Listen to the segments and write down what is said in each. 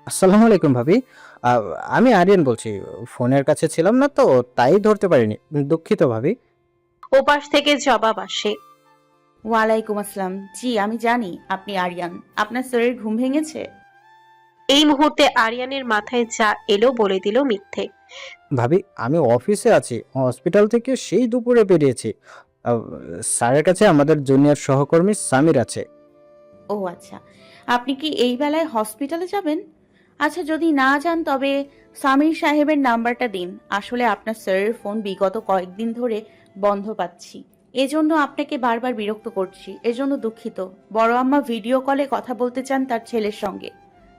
আসসালামু আলাইকুম ভাবি। আ আমি আরিয়ান বলছি। ফোনের কাছে ছিলাম না তো তাই ধরতে পারিনি। দুঃখিত ভাবি। ওপাশ থেকে জবাব আসে। ওয়ালাইকুম আসসালাম। জি, আমি জানি আপনি আরিয়ান। আপনার স্যারের ঘুম ভেঙেছে? এই মুহূর্তে আরিয়ানের মাথায় যা এলো বলে দিল মিথ্যে। ভাবি আমি অফিসে আছি। হসপিটাল থেকে সেই দুপুরে বেরিয়েছি। আ স্যারের কাছে আমাদের জুনিয়র সহকর্মী সামির আছে। ও আচ্ছা। আপনি কি এই বেলায় হসপিটালে যাবেন? আচ্ছা, যদি না যান তবে সামির সাহেবের নাম্বারটা দিন। আসলে আপনার স্যারের ফোন বিগত কয়েকদিন ধরে বন্ধ পাচ্ছি। এজন্য আপনাকে বারবার বিরক্ত করছি। এজন্য দুঃখিত। বড় আম্মা ভিডিও কলে কথা বলতে চান তার ছেলের সঙ্গে।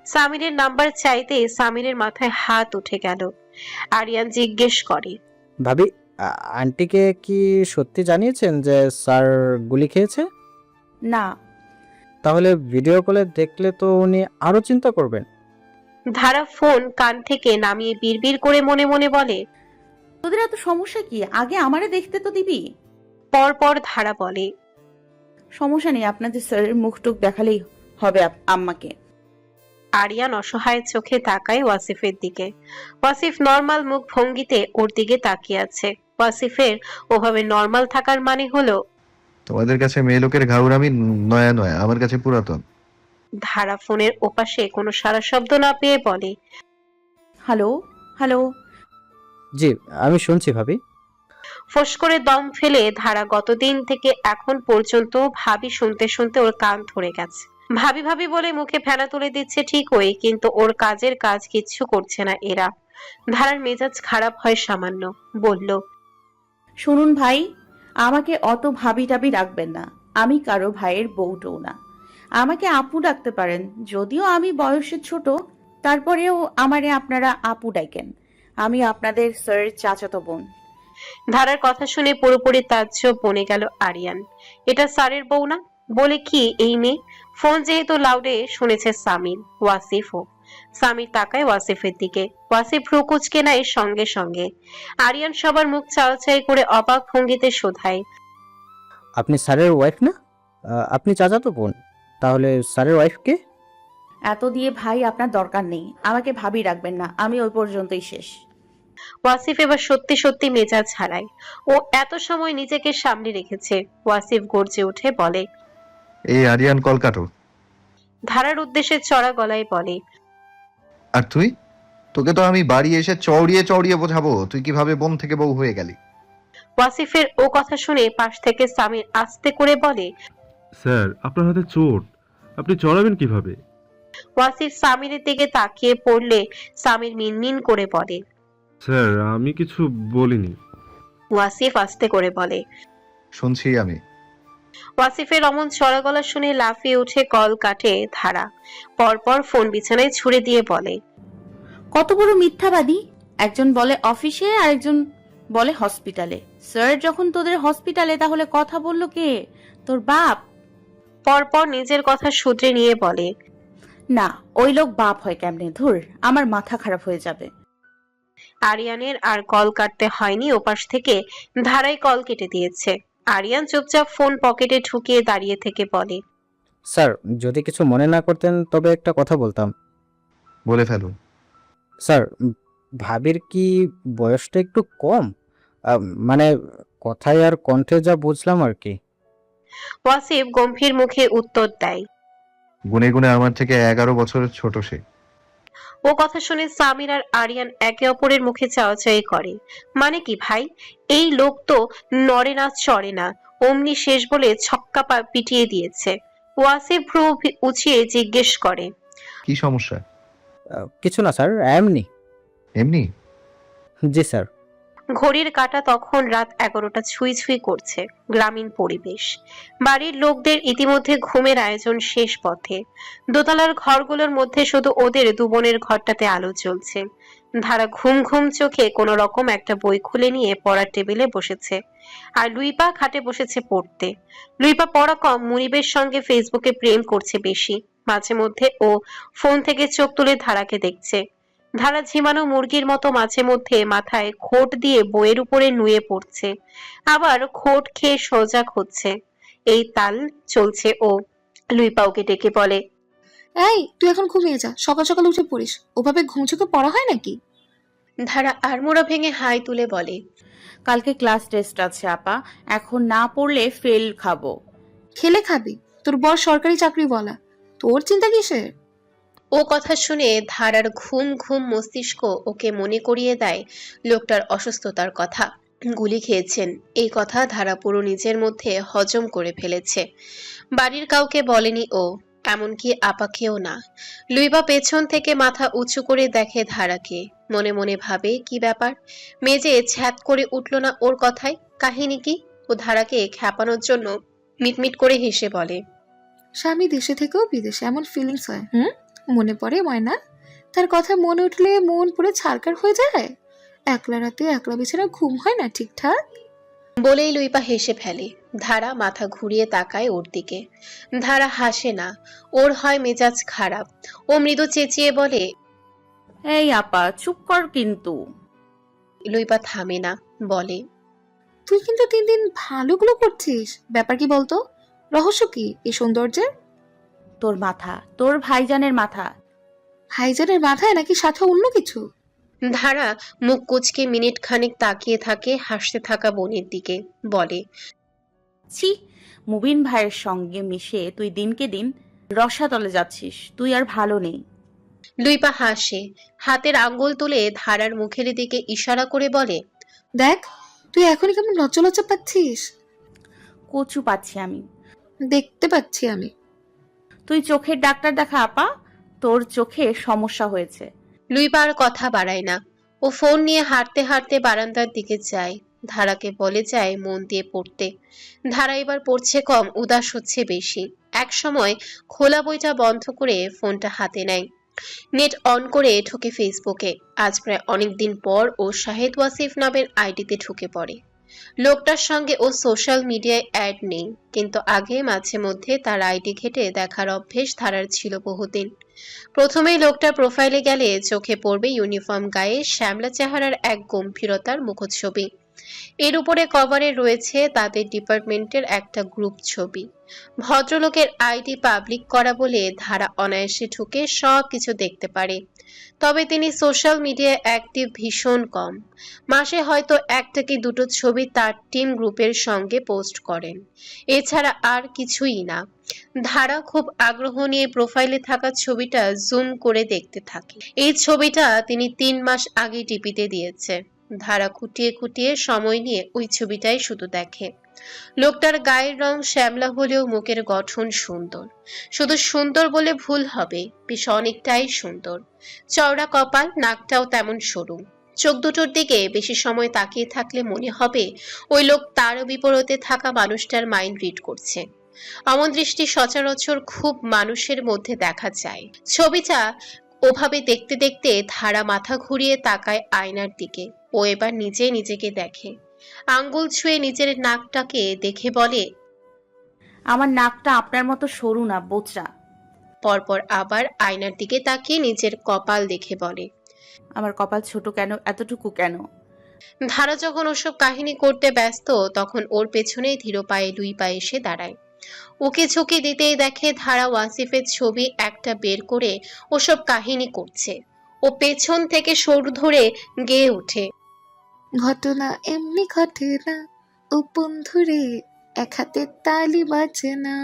সামিরের নাম্বার চাইতে সামিরের মাথায় হাত উঠে গেল। আরিয়ান জিজ্ঞেস করে, ভাবি আ আন্টিকে কি সত্যি জানিয়েছেন যে স্যার গুলি খেয়েছে? না। তাহলে ভিডিও কলে দেখলে তো উনি আরো চিন্তা করবেন। ধারা ফোন কান থেকে নামিয়ে বিড়বিড় করে মনে মনে বলে। তোদের এত সমস্যা কি? আগে আমারে দেখতে তো দিবি। পরপর ধারা বলে, সমস্যা নেই, আপনাদের স্যারের মুখটুক দেখালেই হবে আম্মাকে। আরিয়ান অসহায় চোখে তাকায় ওয়াসিফের দিকে। ওয়াসিফ নর্মাল মুখ ভঙ্গিতে ওর দিকে তাকিয়ে আছে। ওয়াসিফের ওভাবে নর্মাল থাকার মানে হলো তোমাদের কাছে মেয়ে লোকের ঘাউরামি নয়া নয়া, আমার কাছে পুরাতন। ধারা ফোনের ওপাশে কোনো সারা শব্দ না পেয়ে বলে, হ্যালো, হ্যালো। জি, আমি শুনছি ভাবি। ফোঁস করে দম ফেলে ধারা গতদিন থেকে এখন পর্যন্ত ভাবি শুনতে শুনতে ওর কান ধরে গেছে। ভাবি ভাবি বলে মুখে ফেনা তুলে দিচ্ছে ঠিকই, কিন্তু ওর কাজের কাজ কিচ্ছু করছে না এরা। ধারার মেজাজ খারাপ হয় সামান্য। বলল, শুনুন ভাই, আমাকে অত ভাবি টাবি ডাকবেন না। আমি কারো ভাইয়ের বউটও না। আমাকে আপু ডাকতে পারেন, যদিও আমি বয়সে ছোট। তারপরেও আমারে আপনারা আপু ডাকেন। আমি আপনাদের স্যারের চাচাতো বোন। ধারার কথা শুনে পুরোপুরি তাজ্জব বনে গেল আরিয়ান। এটা স্যারের বউ না? বলে কি এই মেয়ে? ফোন যেহেতু লাউডে শুনেছে সামির, ওয়াসিফও। সামির তাকায় ওয়াসিফের দিকে। ওয়াসিফ ভ্রু কুঁচকে নেয় সঙ্গে সঙ্গে। আরিয়ান সবার মুখ চাওয়াচাই করে অবাক ভঙ্গিতে শোধায়, আপনি স্যারের ওয়াইফ না? আপনি চাচাতো বোন। তাহলে স্যারের ওয়াইফ কে? এত দিয়ে ভাই আপনার দরকার নেই। আমাকে ভাবি ডাকবেন না, আমি ওই পর্যন্তই শেষ। ওয়াসিফ এবার সত্যি সত্যি মেজাজ হারায়। ও এত সময় নিজেকে সামনে রেখেছে। ওয়াসিফ গর্জে উঠে বলে, এই আরিয়ান কল কাটো। ধারার উদ্দেশ্যে চড়া গলায় বলে, আর তুই, তোকে তো আমি বাড়ি এসে চড়িয়ে চড়িয়ে বোঝাবো তুই কিভাবে বোন থেকে বউ হয়ে গেলি। ওয়াসিফের ও কথা শুনে পাশ থেকে সামির আস্তে করে বলে, স্যার, আপনার হাতে চোট, আপনি চড়াবেন কিভাবে? ওয়াসিফ সামিরের দিকে তাকিয়ে পড়লে সামির মিনমিন করে বলে, স্যার, আমি কিছু বলিনি। ওয়াসিফ আস্তে করে বলে। শুনছি আমি। ওয়াসিফের অমন চড়া গলা শুনে লাফিয়ে উঠে কল কাটে ধারা। পরপর ফোন বিছানায় ছুড়ে দিয়ে বলে, কত বড় মিথ্যাবাদী! একজন বলে অফিসে, আরেকজন বলে হসপিটালে। স্যার যখন তোদের হসপিটালে, তাহলে কথা বললো কে? তোর বাপ? পরপর নিজের কথা শুধরে নিয়ে বলে, না, ওই লোক বাপ হয় কেমনে? ধুর, আমার মাথা খারাপ হয়ে যাবে। আরিয়ানের আর কল কাটতে হয়নি। ওপাশ থেকে ধারাই কল কেটে দিয়েছে। আরিয়ান চুপচাপ ফোন পকেটে ঢুকিয়ে দাঁড়িয়ে থেকে বলে, স্যার, যদি কিছু মনে না করতেন তবে একটা কথা বলতাম। বলে ফেলুন। স্যার, ভাবির কি বয়সটা একটু কম? মানে কথায় আর কণ্ঠে যা বুঝলাম আর কি। ওয়াসিফ গম্ভীর মুখে উত্তর দেয়। গুনে গুনে আমার থেকে 11 বছরের ছোট সে। ও কথা শুনে সামির আর আরিয়ান একে অপরের মুখে চাওয়াচাই করে। মানে কি ভাই? এই লোক তো নড়ে না চড়ে না, অমনি শেষ বলে ছক্কা পিটিয়ে দিয়েছে। ওয়াসিফ ভ্রু উঁচিয়ে জিজ্ঞেস করে, কি সমস্যা? কিছু না স্যার, এমনি। এমনি? জি স্যার। ঘড়ির কাঁটা তখন রাত 11টা ছুঁই ছুঁই করছে। গ্রামীণ পরিবেশ। বাড়ির লোকদের ইতিমধ্যে ঘুমের আয়োজন শেষ পথে। দোতলার ঘরগুলোর মধ্যে শুধু ওদের দু বোনের ঘরটাতে আলো জ্বলছে। ধারা ঘুম ঘুম চোখে কোনো রকম একটা বই খুলে নিয়ে পড়ার টেবিলে বসেছে। আর লুইপা খাটে বসেছে পড়তে। লুইপা পড়া কম, মুনিবের সঙ্গে ফেসবুকে প্রেম করছে বেশি। মাঝে মধ্যে ও ফোন থেকে চোখ তুলে ধারাকে দেখছে। ধারা ঝিমানো মুরগির মতো মাঝে মধ্যে মাথায় খোট দিয়ে বইয়ের উপরে নুয়ে পড়ছে, আবার খোট খেয়ে সজাগ হচ্ছে। এই তাল চলছে ও। লুইপা ওকে ডেকে বলে, এই তুই এখন ঘুমিয়ে যা, সকাল সকাল উঠে পড়িস। ওভাবে ঘুমচোখে পড়া হয় নাকি? ধারা আড়মোড়া ভেঙে হাই তুলে বলে, কালকে ক্লাস টেস্ট আছে আপা, এখন না পড়লে ফেল খাবো। খেলে খাবি, তোর বর সরকারি চাকরি বলা, তোর চিন্তা কিসের? ও কথা শুনে ধারার ঘুম ঘুম মস্তিষ্ক ওকে মনে করিয়ে দেয় লোকটার অসুস্থতার কথা। গুলি খেয়েছেন এই কথা ধারা পুরো নিজের মধ্যে হজম করে ফেলেছে। বাড়ির কাউকে বলেনি ও, এমনকি আপাকেও না। লুইবা পেছন থেকে মাথা উঁচু করে দেখে ধারাকে, মনে মনে ভাবে কি ব্যাপার, মেজে ছ্যাদ করে উঠল না ওর কথায়। কাহিনী কি? ও ধারাকে খ্যাপানোর জন্য মিটমিট করে হেসে বলে, স্বামী দেশে থেকেও বিদেশে এমন ফিলিংস হয়? মনে পড়ে ময়না? তার কথা মনে উঠলে মন পুরো ছারকার হয়ে যায়। একলা রাতে একলা বিছানা ঘুম হয় না ঠিকঠাক। বলেই লুইপা হেসে ফেলে। ধারা মাথা ঘুরিয়ে তাকায় ওর দিকে। ধারা হাসে না, ওর হয় মেজাজ খারাপ। ও মৃদু চেঁচিয়ে বলে, এই আপা চুপ কর কিন্তু। লুইপা থামে না, বলে, তুই কিন্তু দিন দিন ভালোগুলো করছিস, ব্যাপার কি বলতো? রহস্য কি এই সৌন্দর্যের? তোর মাথা, তোর ভাইজানের মাথা। হাইজারের মাথায় নাকি সাথে অন্য কিছু? ধারা মুখ কুচকে মিনিট খানেক তাকিয়ে থাকে হাসতে থাকা বোনের দিকে, বলে, ছি, মুবিন ভাইয়ের সঙ্গে মিশে তুই দিনকে দিন রসাতলে যাচ্ছিস, তুই আর ভালো নেই। লুইপা হাসে, হাতের আঙ্গুল তুলে ধারার মুখের দিকে ইশারা করে বলে, দেখ তুই এখনই কেমন লজ্জা লজ্জা পাচ্ছিস। কচু পাচ্ছি আমি। দেখতে পাচ্ছি আমি। তুই চোখের ডাক্তার দেখা আপা, তোর চোখে সমস্যা হয়েছে। লুইপা আর কথা বাড়ায় না। ও ফোন নিয়ে হাঁটতে হাঁটতে বারান্দার দিকে যায়। ধারাকে বলে যায় মন দিয়ে পড়তে। ধারা এবার পড়ছে কম, উদাস হচ্ছে বেশি। এক সময় খোলা বইটা বন্ধ করে ফোনটা হাতে নেয়। নেট অন করে ঢোকে ফেসবুকে। আজ প্রায় অনেকদিন পর ও শাহেদ ওয়াসিফ নামের আইডিতে ঢুকে পড়ে। লোকটার সঙ্গে ও সোশ্যাল মিডিয়ায় অ্যাড নেই, কিন্তু আগে মাঝে মধ্যে তার আইডি ঘেটে দেখার অভ্যেস ধারার ছিল বহুদিন। প্রথমেই লোকটার প্রোফাইলে গেলে চোখে পড়বে ইউনিফর্ম গায়ে শ্যামলা চেহারার এক গম্ভীরতার মুখচ্ছবি। এর উপরে কভারে রয়েছে তাদের ডিপার্টমেন্টের একটা গ্রুপ ছবি। ভদ্রলোকের আইডি পাবলিক করা বলে ধারা অনায়াসে ঢুকে সব কিছু দেখতে পারে। তবে তিনি সোশ্যাল মিডিয়ায় অ্যাক্টিভ ভীষণ কম। মাসে হয়তো একটা কি দুটো ছবি তার টিম গ্রুপের সঙ্গে পোস্ট করেন, এছাড়া আর কিছুই না। ধারা খুব আগ্রহ নিয়ে প্রোফাইলে থাকা ছবিটা জুম করে দেখতে থাকে। এই ছবিটা তিনি 3 মাস আগে ডিপিতে দিয়েছে। ধারা খুঁটিয়ে খুঁটিয়ে সময় নিয়ে ওই ছবিটাই শুধু দেখে। লোকটার গায়ের রং শ্যামলা হলেও মুখের গঠন সুন্দর। শুধু সুন্দর বলে ভুল হবে, বেশ অনেকটাই সুন্দর। চওড়া কপাল, নাকটাও তেমন সরু। চোখ দুটোর দিকে বেশি সময় তাকিয়ে থাকলে মনে হবে ওই লোক তার বিপরীতে থাকা মানুষটার মাইন্ড রিড করছে। অমন দৃষ্টি সচরাচর খুব মানুষের মধ্যে দেখা যায়। ছবিটা ওভাবে দেখতে দেখতে ধারা মাথা ঘুরিয়ে তাকায় আয়নার দিকে। ও এবার নিজে নিজেকে দেখে। আঙ্গুল ছুঁয়ে নিজের নাকটাকে দেখে বলে, আমার নাকটা আপনার মতো সরু না, বোচা। পরপর আবার আয়নার দিকে তাকিয়ে নিজের কপাল দেখে বলে, আমার কপাল ছোট কেন, এতটুকু কেন? ধারা যখন ওসব কাহিনী করতে ব্যস্ত তখন ওর পেছনে ধীর পায়ে লুইপা এসে দাঁড়ায়। ওকে ঝুঁকি দিতেই দেখে ধারা ওয়াসিফের ছবি একটা বের করে ওসব কাহিনী করছে। ও পেছন থেকে সরু ধরে গেয়ে ওঠে, ঘটনা এমনি ঘটে না, ও বন্ধুরে এক হাতে তালি বাজে না।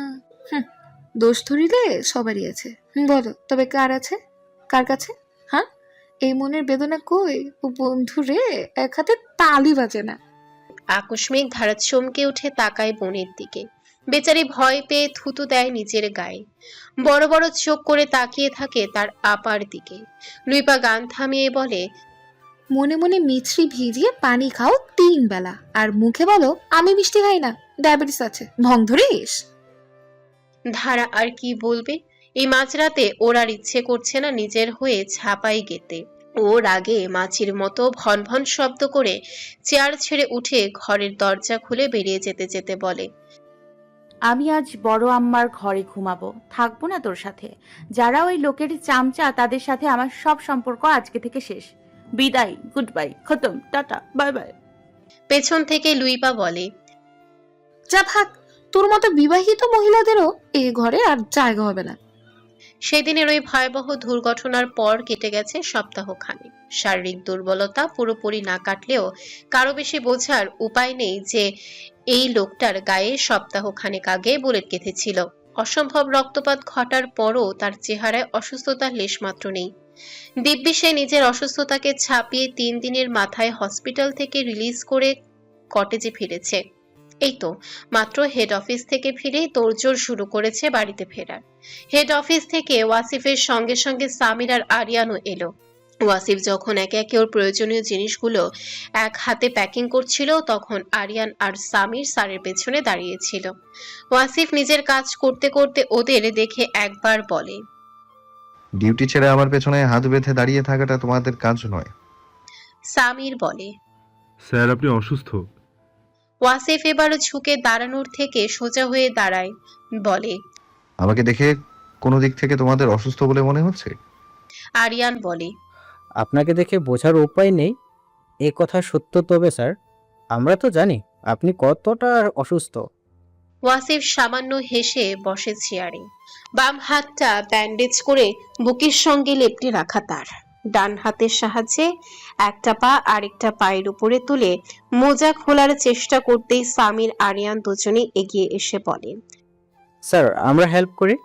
দোষ ধরিলে সবারই আছে, বলো তবে কার আছে? কার কাছে? হ্যাঁ, এই মনের বেদনা কই? ও বন্ধুরে এক হাতে তালি বাজে না। আকস্মিক ধারা চমকে উঠে তাকায় বোনের দিকে। বেচারি ভয় পেয়ে থুতু দেয় নিজের গায়ে। বড় বড় চোখ করে তাকিয়ে থাকে তার আপার দিকে। লুইপা গান থামিয়ে বলে, মনে মনে মিছরি ভিজিয়ে পানি খাও 3 বেলা, আর মুখে বলো আমি মিষ্টি খাই না, ডায়াবেটিস আছে। ভং ধরিস? ধারা আর কি বলবে। এই মাঝরাতে ওর আর ইচ্ছে করছে না নিজের হয়ে ছাপাই গেতে। ওর আগে মাছির মতো ভন ভন শব্দ করে চেয়ার ছেড়ে উঠে ঘরের দরজা খুলে বেরিয়ে যেতে যেতে বলে, আমি আজ বড় আম্মার ঘরে ঘুমাবো, থাকবো না তোর সাথে। যারা ওই লোকের চামচা, তাদের সাথে আমার সব সম্পর্ক আজকে থেকে শেষ। বিদায়, গুড বাই, খতম, টাটা, বাই বাই। পেছন থেকে লুইপা বলে, যা ভাগ, তোর মতো বিবাহিত মহিলাদেরও এ ঘরে আর জায়গা হবে না। সেদিনের ওই ভয়াবহ দুর্ঘটনার পর কেটে গেছে সপ্তাহখানেক। শারীরিক দুর্বলতা পুরোপুরি না কাটলেও কারো বেশি বোঝার উপায় নেই যে এই লোকটার গায়ে সপ্তাহখানেক আগে বুলেট গেঁথেছিল। অসম্ভব রক্তপাত ঘটার পরও তার চেহারায় অসুস্থতার লেশমাত্র নেই। দিব্যি সে নিজের অসুস্থতাকে ছাপিয়ে 3 দিনের মাথায় হসপিটাল থেকে রিলিজ করে কটেজে ফিরেছে। এই তো মাত্র হেড অফিস থেকে ফিরেই তোড়জোড় শুরু করেছে বাড়িতে ফেরার। হেড অফিস থেকে ওয়াসিফের সঙ্গে সঙ্গে সামির আর আরিয়ানও এলো। ওয়াসিফ যখন একে একে ওর প্রয়োজনীয় জিনিসগুলো এক হাতে প্যাকিং করছিল, তখন আরিয়ান আর সামির স্যারের পেছনে দাঁড়িয়েছিল। ওয়াসিফ নিজের কাজ করতে করতে ওদের দেখে একবার বলে, ডিউটি ছেড়ে আমার পেছনে হাত বেঁধে দাঁড়িয়ে থাকাটা তোমাদের কাজ নয়। সামির বলে। স্যার আপনি অসুস্থ। ওয়াসিফ এবারও ঝুঁকে দাঁড়ানোর থেকে সোজা হয়ে দাঁড়ায়, বলে। আমাকে দেখে কোনো দিক থেকে তোমাদের অসুস্থ বলে মনে হচ্ছে? আরিয়ান বলে। আপনাকে দেখে বোঝার উপায় নেই, এ কথা সত্য তবে স্যার আমরা তো জানি আপনি কতটা অসুস্থ। ওয়াসিফ সামান্য হেসে বসে চেয়ারে। বাম হাতটা ব্যান্ডেজ করে বুকের সঙ্গে লেপ্টে রাখা তার। ডান হাতের সাহায্যে একটা পা আরেকটা পায়ের উপরে তুলে মোজা খোলার চেষ্টা করতেই সামির আরিয়ান দুজনে এগিয়ে এসে বলে। স্যার আমরা হেল্প করি।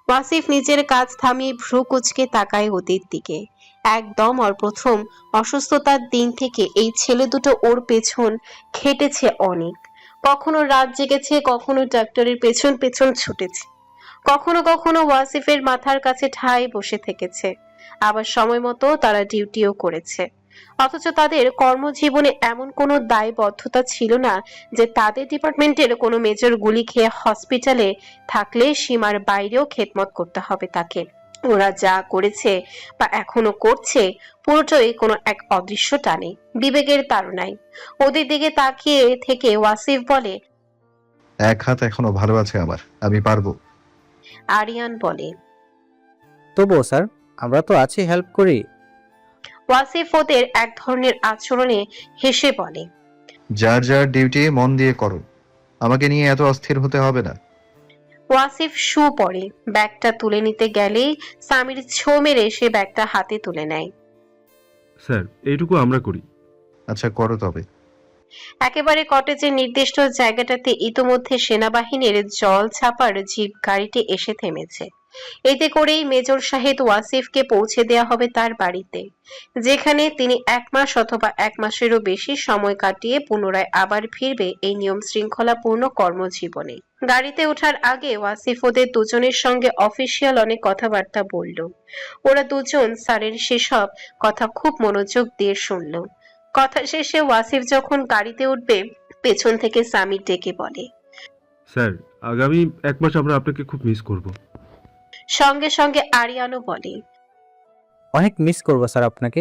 ওয়াসিফ নিজের কাজ থামিয়ে ভ্রু কুচকে তাকায় ওদের দিকে। একদম ওর প্রথম অসুস্থতার দিন থেকে এই ছেলে দুটো ওর পেছন খেটেছে অনেক। কখনো রাত জেগেছে, কখনো ডাক্তারের পেছন পেছন ছুটেছে, কখনো কখনো ওয়াসিফের মাথার কাছে ঠায় বসে থেকেছে, আবার সময় মতো তারা ডিউটিও করেছে। অথচ তাদের কর্মজীবনে এমন কোনো দায়বদ্ধতা ছিল না যে তাদের ডিপার্টমেন্টের কোনো মেজর গুলি খেয়ে হসপিটালে থাকলে সীমার বাইরেও খেদমত করতে হবে তাকে। ওরা যা করেছে বা এখনো করছে পুরোটাই কোনো এক অদৃশ্য টানে, বিবেকের তাড়নায়। ওদের দিকে তাকিয়ে থেকে ওয়াসিফ বলে, এক হাত এখনো ভালো আছে আমার, আমি পারবো। আরিয়ান বলে। তবুও স্যার আমরা তো আছি, হেল্প করি। ওয়াসিফ ওদের এক ধরনের আচরণে হেসে বলে, যার যার ডিউটি মন দিয়ে করো, আমাকে নিয়ে এত অস্থির হতে হবে না। ওয়াসিফ শু পড়ে ব্যাগটা তুলে নিতে গেলেই সামির ছো মেরে সে ব্যাগটা হাতে তুলে নেয়। স্যার এইটুকু আমরা করি। আচ্ছা করো তবে। একেবারে কটেজের নির্দিষ্ট জায়গাটাতে ইতোমধ্যে সেনাবাহিনীর জল ছাপার জিপ গাড়িটি এসে থেমেছে। এতে করেই মেজর সাহেদ ওয়াসিফকে পৌঁছে দেওয়া হবে তার বাড়িতে, যেখানে তিনি 1 মাস অথবা 1 মাসেরও বেশি সময় কাটিয়ে পুনরায় আবার ফিরবে এই নিয়ম শৃঙ্খলাপূর্ণ কর্মজীবনে। গাড়িতে ওঠার আগে ওয়াসিফ ওদের দুজনের সঙ্গে অফিসিয়াল অনেক কথাবার্তা বলল। ওরা দুজন স্যারের সেসব কথা খুব মনোযোগ দিয়ে শুনল। কথা শেষে ওয়াসিফ যখন গাড়িতে উঠবে, পেছন থেকে সামির ডেকে বলে, স্যার আগামী 1 মাস আমরা আপনাকে খুব মিস করব। সঙ্গে সঙ্গে আরিয়ানও বলে। অনেক মিস করবো স্যার আপনাকে।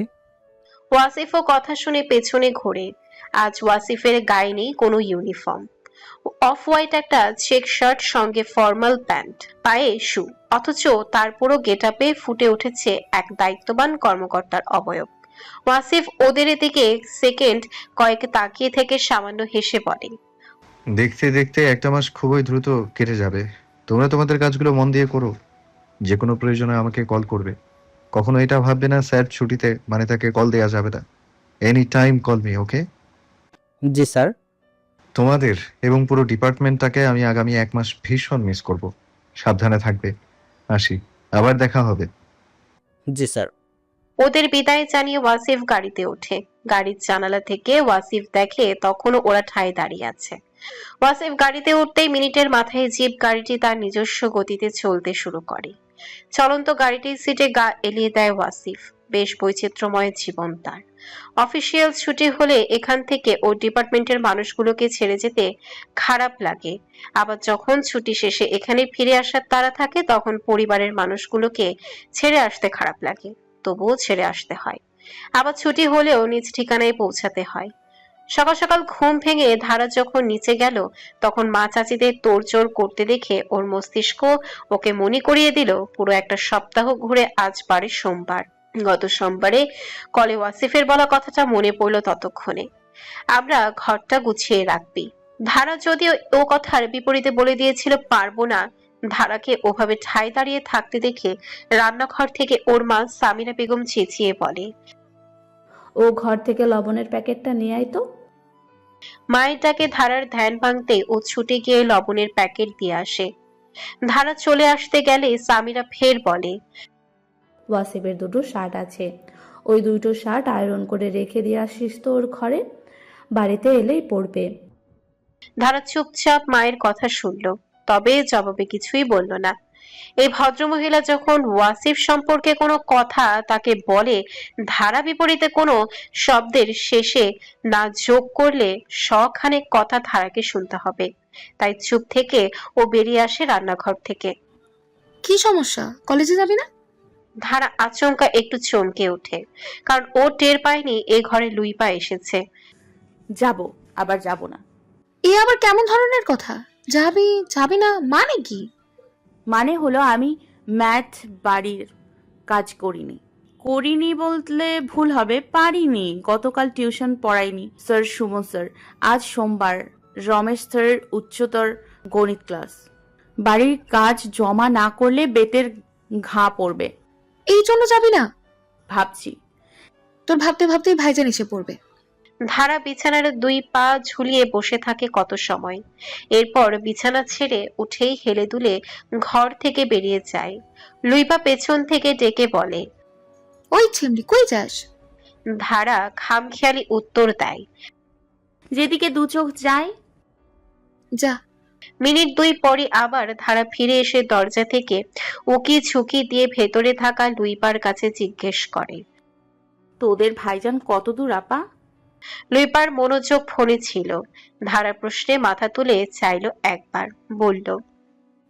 ওয়াসিফও কথা শুনে পেছনে ঘোরে। আজ ওয়াসিফের গায়ে নেই কোনো ইউনিফর্ম। অফ হোয়াইট একটা চেক শার্ট, সঙ্গে ফর্মাল প্যান্ট, পায়ে শু, অথচ তার পুরো গেটআপে ফুটে উঠেছে এক দায়িত্ববান কর্মকর্তার অবয়ব। ওয়াসিফ ওদের দিকে সেকেন্ড কয়েক তাকিয়ে থেকে সামান্য হেসে বলে, দেখতে দেখতে 1টা মাস খুবই দ্রুত কেটে যাবে। তোমরা তোমাদের কাজগুলো মন দিয়ে করো, যে কোনো প্রয়োজনে আমাকে কল করবে। কখনো এটা ভাববে না স্যার ছুটিতে মানে তাকে কল দেওয়া যাবে না। এনি টাইম কল মি, ওকে? জি স্যার। তোমাদের এবং পুরো ডিপার্টমেন্টটাকে আমি আগামী 1 মাস ভীষণ মিস করব। সাবধানে থাকবে। আসি, আবার দেখা হবে। জি স্যার। ওদের বিদায় জানিয়ে ওয়াসিফ গাড়িতে ওঠে। গাড়ির জানালা থেকে ওয়াসিফ দেখে তখনও ওরা ঠায় দাঁড়িয়ে আছে। ওয়াসিফ গাড়িতে উঠতেই মিনিটের মাথায় জিপ গাড়িটি তার নিজস্ব গতিতে চলতে শুরু করে। চলন্ত গাড়িটির সিটে গা এলিয়ে দেয় ওয়াসিফ। বেশ বৈচিত্র্যময় জীবন তার। অফিসিয়াল ছুটি হলে এখান থেকে ও ডিপার্টমেন্টের মানুষগুলোকে ছেড়ে যেতে খারাপ লাগে, আবার যখন ছুটি শেষে এখানে ফিরে আসার তাড়া থাকে তখন পরিবারের মানুষগুলোকে ছেড়ে আসতে খারাপ লাগে, তবুও ছেড়ে আসতে হয়। আবার ছুটি হলেও নিজ ঠিকানায় পৌঁছাতে হয়। সকাল সকাল ঘুম ভেঙে ধারা যখন নিচে গেল, তখন মা চাচিদের তোড়জোড় করতে দেখে ওর মস্তিষ্ক ওকে মনে করিয়ে দিল পুরো একটা সপ্তাহ ঘুরে আজ বারে সোমবার। গত সোমবারে কলে ওয়াসিফের বলা কথাটা মনে পড়লো ততক্ষণে, আমরা ঘরটা গুছিয়ে রাখবি। ধারা যদিও ও কথার বিপরীতে বলে দিয়েছিল পারবো না, ধারাকে ওভাবে ঠায় দাঁড়িয়ে থাকতে দেখে রান্নাঘর থেকে ওর মা সামিরা বেগম চেঁচিয়ে বলে, ও ঘর থেকে লবণের প্যাকেটটা নিয়ে আয় তো। মায়ের ডাকে ধারার ধ্যান ভাঙতে ও ছুটে গিয়ে লবণের প্যাকেট দিয়ে আসে। ধারা চলে আসতে গেলে সামিরা ফের বলে, ওয়াসিফের দুটো শার্ট আছে, ওই দুটো শার্ট আয়রন করে রেখে দিয়ে আসিস তো ওর ঘরে, বাড়িতে এলেই পরবে। ধারা চুপচাপ মায়ের কথা শুনল, তবে জবাবে কিছুই বলল না। এই ভদ্রমহিলা যখন ওয়াসিফ সম্পর্কে কোনো কথা তাকে বলে, ধারা বিপরীতে কোনো শব্দের শেষে না যোগ করলে শখানেক কথা ধারাকে শুনতে হবে। তাই চুপ থেকে ও বেরিয়ে আসে রান্নাঘর থেকে। কি সমস্যা, কলেজে যাবি না? ধারা আচমকা একটু চমকে ওঠে, কারণ ও টের পায়নি এ ঘরে লুইপা এসেছে। যাব, আবার যাব না। এ আবার কেমন ধরনের কথা? যাবি যাবি না মানে কি? মানে হলো আমি ম্যাথ বাড়ির কাজ করিনি বললে ভুল হবে, পারিনি। গতকাল টিউশন পড়াইনি স্যার, সুমন স্যার। আজ সোমবার, রমেশ স্যার উচ্চতর গণিত ক্লাস। বাড়ির কাজ জমা না করলে বেতের ঘা পড়বে। এই জন্য যাবি না? ভাবছি। তোর ভাবতে ভাবতেই ভাইজান এসে পড়বে। ধারা বিছানার 2 পা ঝুলিয়ে বসে থাকে কত সময়, এরপর বিছানা ছেড়ে উঠেই হেলে দুলে ঘর থেকে বেরিয়ে যায়। লুইপা পেছন থেকে ডেকে বলে, ওই ছিমড়ি, কই যাস? ধারা খামখেয়ালি উত্তর দেয়, যেদিকে দু চোখ যায়। যা। মিনিট 2 পরে আবার ধারা ফিরে এসে দরজা থেকে উকি ঝুঁকি দিয়ে ভেতরে থাকা লুইপার কাছে জিজ্ঞেস করে, তোদের ভাইজান কত দূর আপা? লুইপার মনোযোগ ফোনে ছিল। ধারা প্রশ্নে মাথা তুলে চাইলো একবার, বলল,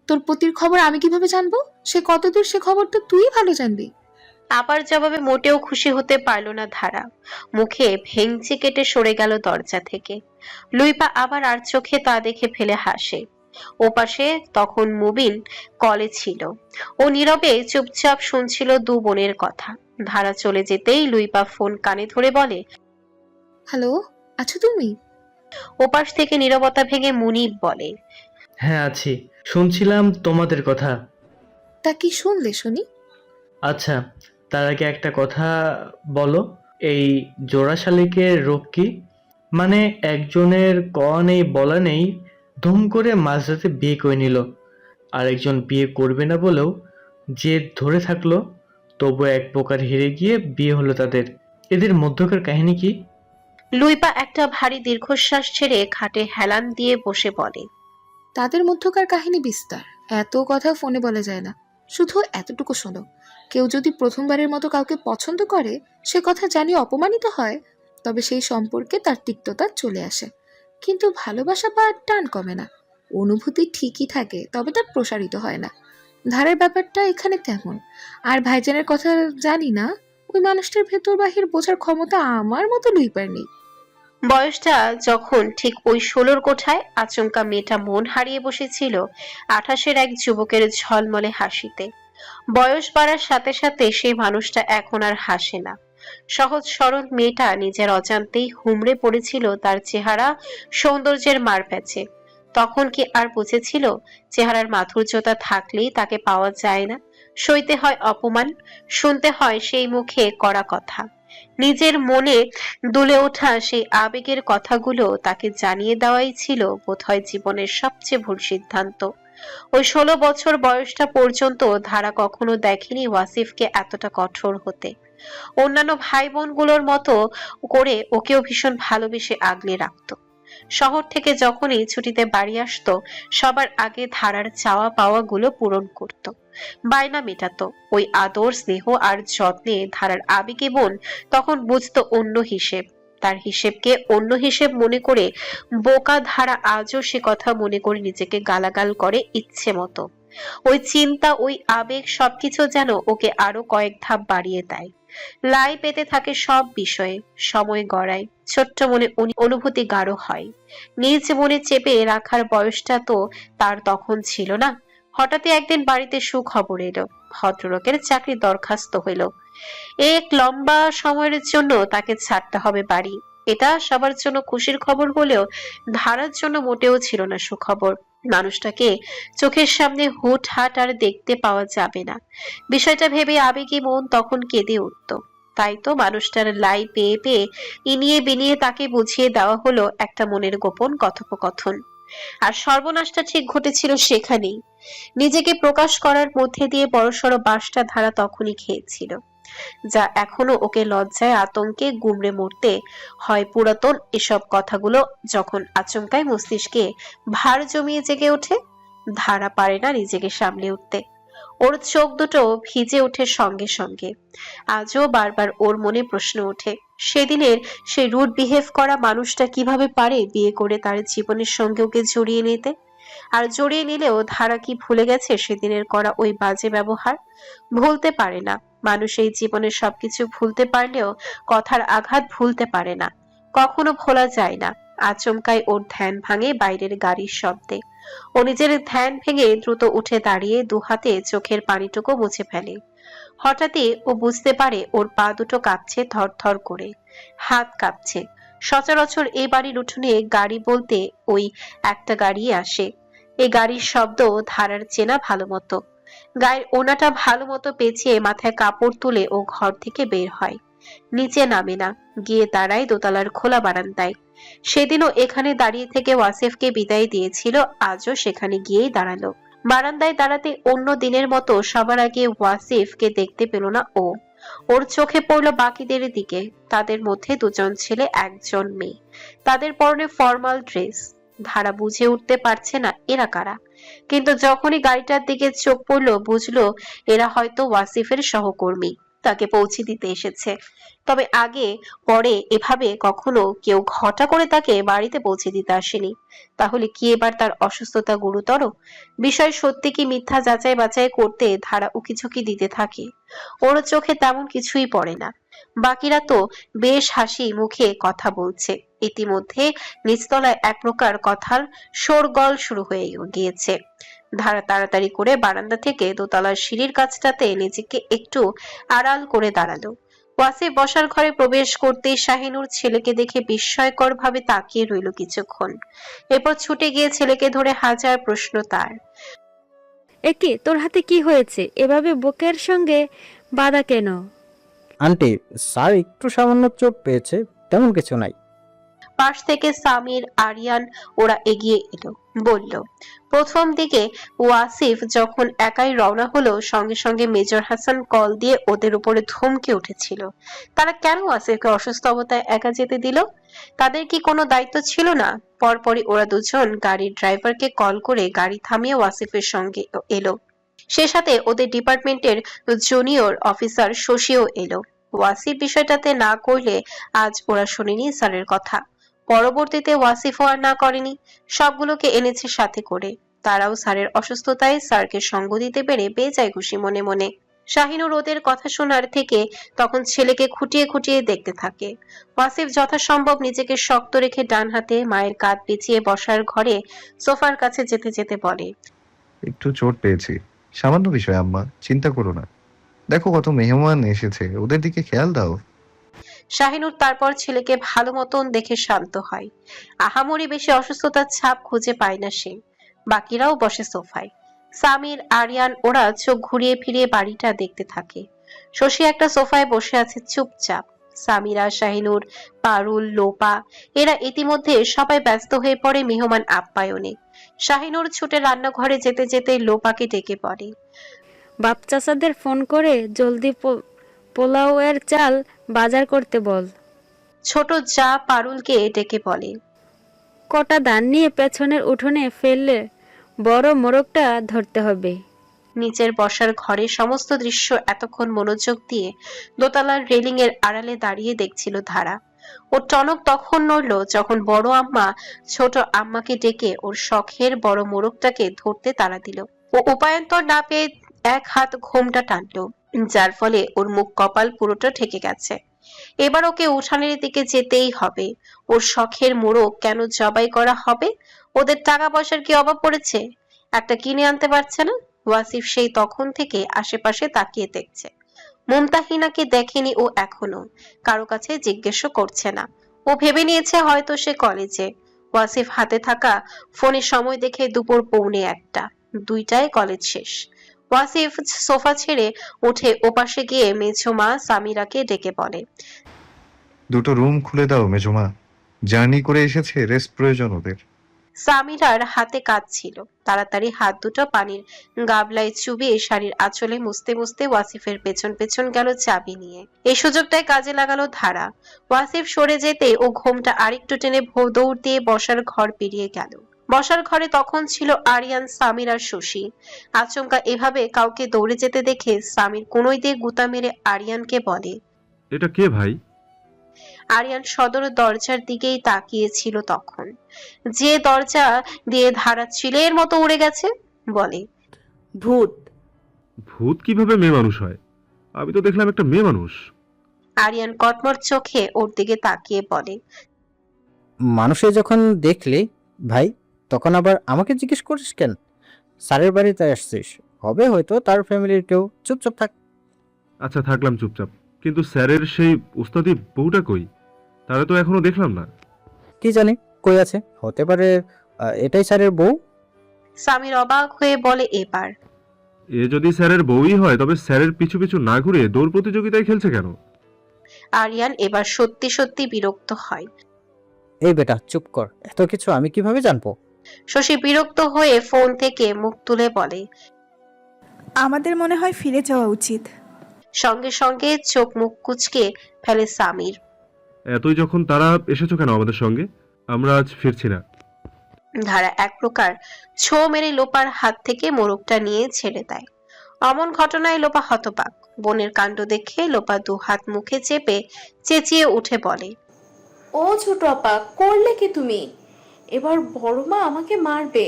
তোর পতির খবর আমি কিভাবে জানবো? সে কতদূর সে খবর তো তুই ভালো জানবি। আবার জবাবে মোটেও খুশি হতে পারল না ধারা। মুখে ভেঙচি কেটে সরে গেল দরজা থেকে। লুইপা আবার আর চোখে তা দেখে ফেলে হাসে। ওপাশে তখন মুবিন কলে ছিল। ও নীরবে চুপচাপ শুনছিল দু বোনের কথা। ধারা চলে যেতেই লুইপা ফোন কানে ধরে বলে, হ্যালো, আছো তুমি? ওপাশ থেকে নীরবতা ভেঙে মুনিব বলে, হ্যাঁ আছি, শুনছিলাম তোমাদের কথা। তা কি শুনলে শুনি? আচ্ছা, তার আগে একটা কথা বলো, এই জোড়া শালিকের রোগ কি? মানে একজনের ক নেই বলা নেই, ধুম করে মাঝরাতে বিয়ে করে নিল, আর একজন বিয়ে করবে না বলেও জেদ ধরে থাকলো, তবু এক প্রকার হেরে গিয়ে বিয়ে হলো তাদের। এদের মধ্যকার কাহিনী কি? লুইপা একটা ভারী দীর্ঘশ্বাস ছেড়ে খাটে হেলান দিয়ে বসে বলে, তাদের মধ্যকার কাহিনী বিস্তার, এত কথা ফোনে বলা যায় না। শুধু এতটুকু শোনো, কেউ যদি প্রথমবারের মতো কাউকে পছন্দ করে, সে কথা জানিয়ে অপমানিত হয়, তবে সেই সম্পর্কে তার তিক্ততা চলে আসে, কিন্তু ভালোবাসা বা টান কমে না। অনুভূতি ঠিকই থাকে, তবে তা প্রসারিত হয় না। ধারের ব্যাপারটা এখানে তেমন। আর ভাইজানের কথা জানি না, ওই মানুষটার ভেতর বাহির বোঝার ক্ষমতা আমার মতো লুইপার নেই। বয়সটা যখন ঠিক ওই 16 কোঠায় আচমকা মেয়েটা মন হারিয়ে বসেছিল 28-এর এক যুবকের ঝলমলে হাসিতে। বয়স বাড়ার সাথে সাথে সেই মানুষটা এখন আর হাসে না। সহজ সরল মেয়েটা নিজের অজান্তেই হুমড়ে পড়েছিল তার চেহারা সৌন্দর্যের মারপ্যাচে। তখন কি আর বুঝেছিল চেহারার মাধুর্যতা থাকলেই তাকে পাওয়া যায় না, সইতে হয় অপমান, শুনতে হয় সেই মুখে কড়া কথা। নিজের মনে দুলে ওঠা সেই আবেগের কথাগুলো তাকে জানিয়ে দেওয়াই ছিল বোধহয় জীবনের সবচেয়ে ভুল সিদ্ধান্ত। ওই 16 বছর বয়সটা পর্যন্ত ধারা কখনো দেখেনি ওয়াসিফকে এতটা কঠোর হতে। অন্যান্য ভাই বোনগুলোর মতো করে ওকেও ভীষণ ভালোবেসে আগলে রাখত। শহর থেকে যখনই ছুটিতে বাড়ি আসতো, সবার আগে ধারার চাওয়া পাওয়া গুলো পূরণ করত, বায়না মেটাতো। ওই আদর, স্নেহ আর যত্নে ধারার আবেগী বোন তখন বুঝতো অন্য হিসেব। তার হিসেবকে অন্য হিসেব মনে করে বোকা ধারা আজও সে কথা মনে করে নিজেকে গালাগাল করে ইচ্ছে মতো। ওই চিন্তা, ওই আবেগ সবকিছু যেন ওকে আরো কয়েক ধাপ বাড়িয়ে দেয়। লাই পেতে থাকে সব বিষয়ে, সময় গড়ায়, ছোট্ট মনে অনুভূতি গাঢ় হয়। নিজ মনে চেপে রাখার বয়সটা তো তার তখন ছিল না। হঠাৎই একদিন বাড়িতে সুখবর এলো, ভদ্রলোকের চাকরি দরখাস্ত হইল। এক লম্বা সময়ের জন্য তাকে ছাড়তে হবে বাড়ি। এটা সবার জন্য খুশির খবর হলেও ধারার জন্য মোটেও ছিল না সুখবর। মানুষটাকে চোখের সামনে হুটহাট আর দেখতে পাওয়া যাবে না। বিষয়টা ভেবে আবেগী মন তখন কেঁদে উঠত। তাই তো মানুষটার লাই পেয়ে পেয়ে ইনিয়ে বিনিয়ে তাকে বুঝিয়ে দেওয়া হলো একটা মনের গোপন কথোপকথন। আর সর্বনাশটা ঠিক ঘটেছিল সেখানেই। নিজেকে প্রকাশ করার মধ্যে দিয়ে বড়সড় বাঁশটা ধারা তখনই খেয়েছিল, যা এখনো ওকে লজ্জায় আতঙ্কে গুমড়ে মরতে হয়। পুরাতন এসব কথাগুলো যখন আচমকায় মস্তিষ্কে ভার জমিয়ে জেগে ওঠে, ধারা পারে না নিজেকে সামলে উঠতে। ওর চোখ দুটো ভিজে ওঠে সঙ্গে সঙ্গে। আজও বারবার ওর মনে প্রশ্ন ওঠে, সেদিনের সেই রুড বিহেভ করা মানুষটা কিভাবে পারে বিয়ে করে তার জীবনের সঙ্গে ওকে জড়িয়ে নিতে? আর জড়িয়ে নিলেও ধারা কি ভুলে গেছে সেদিনের করা ওই বাজে ব্যবহার? ভুলতে পারে না। মানুষ এই জীবনে সবকিছু ভুলতে পারলেও কথার আঘাত ভুলতে পারে না, কখনো ভোলা যায় না। আচমকাই ওর ধ্যান ভাঙে বাইরের গাড়ির শব্দে। ও নিজের ধ্যান ভেঙে দ্রুত উঠে দাঁড়িয়ে দুহাতে চোখের পানিটুকু মুছে ফেলে। হঠাৎই ও বুঝতে পারে ওর পা দুটো কাঁপছে থরথর করে, হাত কাঁপছে। সচরাচর এই বাড়ির উঠোনে গাড়ি বলতে ওই একটা গাড়ি আসে। এই গাড়ির শব্দ ধারার চেনা ভালো মতো। গায়ের ওনাটা ভালো মতো পেঁচিয়ে মাথায় কাপড় তুলে ও ঘর থেকে বের হয়। নিচে নামে না, গিয়ে দাঁড়ায় দোতলার খোলা বারান্দায়। সেদিনও এখানে দাঁড়িয়ে থেকে ওয়াসিফকে বিদায় দিয়েছিল, আজও সেখানে গিয়েই দাঁড়ালো। বারান্দায় দাঁড়াতে অন্য দিনের মতো সবার আগে ওয়াসিফকে দেখতে পেল না ও। ওর চোখে পড়লো বাকিদের দিকে। তাদের মধ্যে দুজন ছেলে, একজন মেয়ে। তাদের পরনে ফর্মাল ড্রেস। ধারা বুঝে উঠতে পারছে না এরা কারা, কিন্তু যখনই গাড়িটার দিকে চোখ পড়লো বুঝলো এরা হয়তো ওয়াসিফের সহকর্মী, তাকে পৌঁছে দিতে এসেছে। তবে আগে পরে এভাবে কখনো কেউ ঘটা করে তাকে বাড়িতে পৌঁছে দিতে আসেনি। তাহলে কি এবার তার অসুস্থতা গুরুতর? বিষয় সত্যি কি মিথ্যা যাচাই বাছাই করতে ধারা উকিঝুঁকি দিতে থাকে। ওর চোখে তেমন কিছুই পড়ে না। বাকিরা তো বেশ হাসি মুখে কথা বলছে। ইতিমধ্যে নিচতলায় এক প্রকার কথার শোরগোল শুরু হয়ে গিয়েছে। ধারা তাড়াতাড়ি করে বারান্দা থেকে দোতলার সিঁড়ির কাছটাতে নিজেকে একটু আড়াল করে দাঁড়ালো। ওয়াসিফ বসার ঘরে প্রবেশ করতেই শাহিনুর ছেলেকে দেখে বিস্ময়কর ভাবে তাকিয়ে রইল কিছুক্ষণ। এরপর ছুটে গিয়ে ছেলেকে ধরে হাজার প্রশ্ন তার। একে তোর হাতে কি হয়েছে? এভাবে বুকের সঙ্গে বাঁধা কেন? আন্টি, স্যার একটু সামান্য চোট পেয়েছে, তেমন কিছু নাই। পাশ থেকে সামির, আরিয়ান ওরা এগিয়ে এলো, বলল। প্রথম দিকে ওয়াসিফ যখন একাই রওনা হলো, সঙ্গে সঙ্গে মেজর হাসান কল দিয়ে ওদের উপরে ধমকে উঠেছিল। তারা কেন ওয়াসিফকে অসুস্থ অবস্থায় একা যেতে দিল? তাদের কি কোনো দায়িত্ব ছিল না? পরপরই ওরা দুজন গাড়ির ড্রাইভারকে কল করে গাড়ি থামিয়ে ওয়াসিফের সঙ্গে এলো। সে সাথে ওদের ডিপার্টমেন্টের জুনিয়র অফিসার শশীও এলো। ওয়াসিফ বিষয়টাতে না করলে আজ ওরা শোনেনি স্যারের কথা। পরবর্তীতে ওয়াসিফও আর না করেনি, সবগুলোকে এনেছে সাথে করে। তারাও স্যারের অসুস্থতায় স্যারকে সঙ্গ দিতে পেরে বেজায় খুশি মনে মনে। শাহিনুর ওদের কথা শোনার থেকে তখন ছেলেকে খুঁটিয়ে খুঁটিয়ে দেখতে থাকে। ওয়াসিফ যথাসম্ভব নিজেকে শক্ত রেখে ডান হাতে মায়ের কাঁধ পেঁচিয়ে বসার ঘরে সোফার কাছে যেতে যেতে বলে, একটু চোট পেয়েছি, সামান্য বিষয় আম্মা, চিন্তা করো না। দেখো কত মেহমান এসেছে, ওদের দিকে খেয়াল দাও। শাহিনুর তারপর ছেলেকে ভালো মতন দেখে শান্ত হয়। আহামরি বেশি অসুস্থতার ছাপ খুঁজে পায় না সে। বাকিরাও বসে সোফায়। সামির, আরিয়ান ওরা চোখ ঘুরিয়ে ফিরিয়ে বাড়িটা দেখতে থাকে। শশী একটা সোফায় বসে আছে চুপচাপ। সামিরা, শাহিনুর, পারুল, লোপা এরা ইতিমধ্যে সবাই ব্যস্ত হয়ে পড়ে মেহমান আপ্যায়নে। শাহিনুর ছুটে রান্নাঘরে যেতে যেতে লোপাকে ডেকে পড়ে, বাপ চাচাদের ফোন করে জলদি পোলাওয়ের চাল বাজার করতে বল। ছোট যা পারুলকে ডেকে বলে, কটা ধান নিয়ে পেছনের উঠোনে ফেললে বড় মোরগটা ধরতে হবে। নিচের বসার ঘরে সমস্ত দৃশ্য এতক্ষণ মনোযোগ দিয়ে দোতলার রেলিং এর আড়ালে দাঁড়িয়ে দেখছিল ধারা। ওর টনক তখন নড়ল যখন বড় আম্মা ছোট আম্মাকে ডেকে ওর শখের বড় মোরগটাকে ধরতে তাড়া দিল। ও উপায়ন্তর না পেয়ে এক হাত ঘোমটা টানলো, যার ফলে ওর মুখ কপাল পুরোটা ঠেকে গেছে। এবার ওকে উঠানের দিকে যেতেই হবে। ওর শখের মোরগ কেন জবাই করা হবে? ওদের টাকা পয়সার কি অভাব পড়েছে? একটা কিনে আনতে পারছে না? ওয়াসিফ সেই তখন থেকে আশেপাশে তাকিয়ে দেখছে। মুমতাহিনাকে দেখেনি ও এখনো, কারো কাছে জিজ্ঞেসও করছে না। ও ভেবে নিয়েছে হয়তো সে কলেজে। ওয়াসিফ হাতে থাকা ফোনের সময় দেখে দুপুর 1:45। 2টায় কলেজ শেষ। ওয়াসিফ সোফা ছেড়ে উঠে ওপাশে গিয়ে মেঝোমা সামিরাকে ডেকে বলে, দুটো রুম খুলে দাও মেজমা, জার্নি করে এসেছে, রেস্ট প্রয়োজন ওদের। সামিরার হাতে কাজ ছিল। তাড়াতাড়ি হাত দুটো পানির গাবলায় চুবিয়ে শাড়ির আঁচলে মুছতে মুছতে ওয়াসিফের পেছন পেছন গেল চাবি নিয়ে। এই সুযোগটায় কাজে লাগালো ধারা। ওয়াসিফ সরে যেতে ও ঘোমটা আরেকটু টেনে দৌড় দিয়ে বসার ঘর পেরিয়ে গেল। বসার ঘরে তখন ছিল আরিয়ান, সামির আর শশী। আচমকা এভাবে কাউকে দৌড়ে যেতে দেখে সামির কোনোই দিয়ে গুতা মেরে আরিয়ানকে বলে, এটা কে ভাই? আরিয়ান সদর দরজার দিকেই তাকিয়েছিল তখন। যে দরজা দিয়ে ধারা চিলের মতো উড়ে গেছে, বলে, ভূত। ভূত কিভাবে মেয়ে মানুষ হয়? আমি তো দেখলাম একটা মেয়ে মানুষ। আরিয়ান কটমট চোখে ওর দিকে তাকিয়ে বলে, মানুষে যখন দেখলি ভাই, তখন আবার আমাকে জিজ্ঞেস করিস কেন? স্যারের বাড়িতে আসছিস, হবে হয়তো তার ফ্যামিলির কেউ। চুপচাপ থাক। আচ্ছা, থাকলাম চুপচাপ, কিন্তু স্যারের সেই উস্তাদি বউটা কই? তারা তো এখনো দেখলাম না। কি জানি কই আছে, হতে পারে এটাই স্যারের বউ। সামির অবাক হয়ে বলে, এবার এ যদি স্যারের বউই হয়, তবে স্যারের পিছু পিছু না ঘুরে দৌড় প্রতিযোগিতায় খেলছে কেন? আরিয়ান এবার সত্যি সত্যি বিরক্ত হয়। এই বেটা চুপ কর, এত কিছু আমি কিভাবে জানবো? শশী বিরক্ত হয়ে ফোন থেকে মুখ তুলে বলে, আমাদের মনে হয় ফিরে যাওয়া উচিত। সঙ্গে সঙ্গে চোখ মুখ কুঁচকে ফেলে সামির। এতই যখন তারা এসেছো কেন আমাদের সঙ্গে? আমরা আজ ফিরছি না। ধারা এক প্রকার ছো মেরে লোপার হাত থেকে মোরগটা নিয়ে ছেড়ে দেয়। অমন ঘটনায় লোপা হতবাক। বোনের কাণ্ড দেখে লোপা 2 হাত মুখে চেপে চেঁচিয়ে উঠে বলে, ও ছোট আপা, করলে কি তুমি? এবার বড় মা আমাকে মারবে।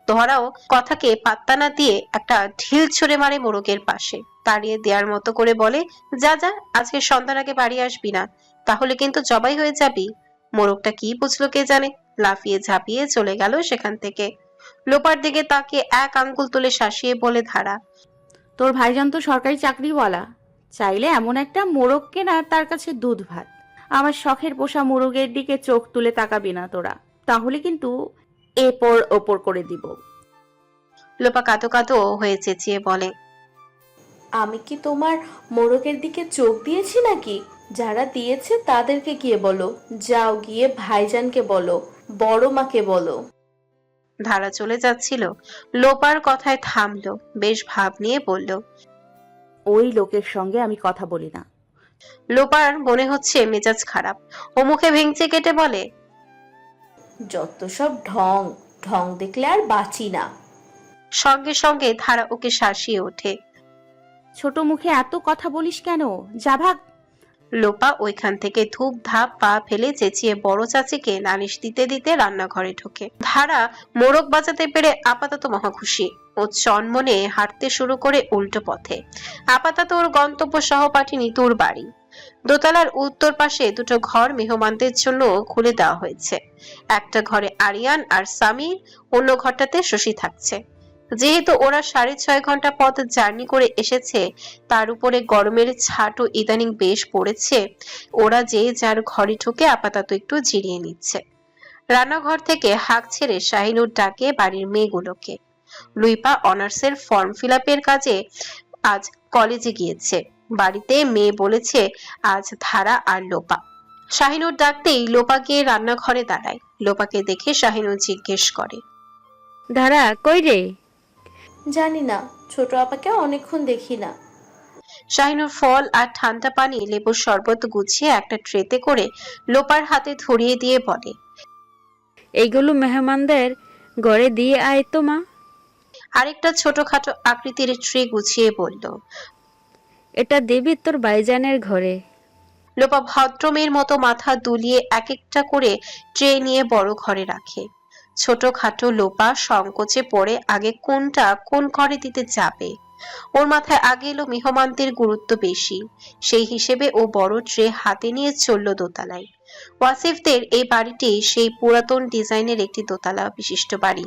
ধরাও কথাকে পাত্তা না দিয়ে একটা ঢিল ছুঁড়ে মারে মোরগের পাশে। তাড়িয়ে দেওয়ার মতো করে বলে, যা যা, আজকে সন্ধ্যার আগে বাড়ি আসবি না, তাহলে কিন্তু জবাই হয়ে যাবি। মোরগটা কি বুঝলো কে জানে, লাফিয়ে ঝাঁপিয়ে চলে গেল সেখান থেকে। লোপার দিকে তাকে এক আঙ্গুল তুলে শাসিয়ে বলে ধারা, তোর ভাইজান তো সরকারি চাকরিওয়ালা, চাইলে এমন একটা মোরগ কেনা তার কাছে দুধ ভাত। আমার শখের পোষা মোরগের দিকে চোখ তুলে তাকাবি না তোরা, তাহলে কিন্তু এপর ওপর করে দিব। লোপা কাঁদো কাঁদো হয়ে চেঁচিয়ে বলে, আমি কি তোমার মোরগের দিকে চোখ দিয়েছি নাকি? যারা দিয়েছে তাদেরকে গিয়ে বলো, যাও গিয়ে ভাইজানকে বলো, বড় মাকে বলো। ধারা চলে যাচ্ছিল, লোপার কথায় থামলো। বেশ ভাব নিয়ে বলল, ওই লোকের সঙ্গে আমি কথা বলি না। লোপার মনে হচ্ছে মেজাজ খারাপ। ও মুখে ভেঙচি কেটে বলে, যত সব ঢং, ঢং দেখলে আর বাঁচি না। সঙ্গে সঙ্গে ধারা ওকে শাসিয়ে ওঠে। ছোট মুখে এত কথা বলিস কেন? যা ভাগ। লোপা ওইখান থেকে ধূপ ধাপ পা ফেলে চেঁচিয়ে বড় চাচিকে নালিশ দিতে দিতে রান্নাঘরে ঢোকে। ধারা মোরগ বাজাতে পেরে আপাতত মহাখুশি। ও চনমনে হাঁটতে শুরু করে উল্টো পথে। আপাতত ওর গন্তব্য সহপাঠী নিতুর বাড়ি। দোতলার উত্তর পাশে 2টো ঘর মেহমানদের জন্য খুলে দেওয়া হয়েছে। একটা ঘরে আরিয়ান আর সামির, অন্য ঘরটাতে শশী থাকছে। যেহেতু ওরা 6.5 ঘন্টা পথ জার্নি করে এসেছে, তার উপরে গরমের ছাটও ইদানিং বেশ পড়েছে, ওরা যে যার ঘরে ঢুকে আপাতত একটু জিরিয়ে নিচ্ছে। রান্নাঘর থেকে হাঁক ছেড়ে শাহিনুর ডাকে বাড়ির মেয়েগুলোকে। লুইপা অনার্সের ফর্ম ফিল আপের কাজে আজ কলেজে গিয়েছে। বাড়িতে মেয়ে বলেছে আজ ধারা আর লোপা। শাহিনুর ডাকতেই লোপা গিয়ে রান্নাঘরে দাঁড়ায়। লোপাকে দেখে শাহিনুর জিজ্ঞেস করে, ধারা কই রে? জানি না, ছোট আপাকে অনেকক্ষণ দেখি না। শাহিনুর ফল আর ঠান্ডা পানি লেবুর শরবত গুছিয়ে একটা ট্রেতে করে লোপার হাতে ধরিয়ে দিয়ে বলে, এইগুলো মেহমানদের ঘরে দিয়ে আয় তো মা। আরেকটা ছোটখাটো আকৃতির ট্রে গুছিয়ে বলল, এটা দেবী তোর ভাইজানের ঘরে। লোপা ভদ্রমের মতো মাথা দুলিয়ে এক একটা করে ট্রে নিয়ে বড় ঘরে রাখে। ছোটখাটো লোপা সংকোচে পড়ে আগে কোনটা কোন ঘরে দিতে যাবে। ওর মাথায় আগে এলো মেহমানদের গুরুত্ব বেশি, সেই হিসেবে ও বড় ট্রে হাতে নিয়ে চলল দোতলায়। ওয়াসিফদের এই বাড়িটি সেই পুরাতন ডিজাইনের একটি দোতলা বিশিষ্ট বাড়ি।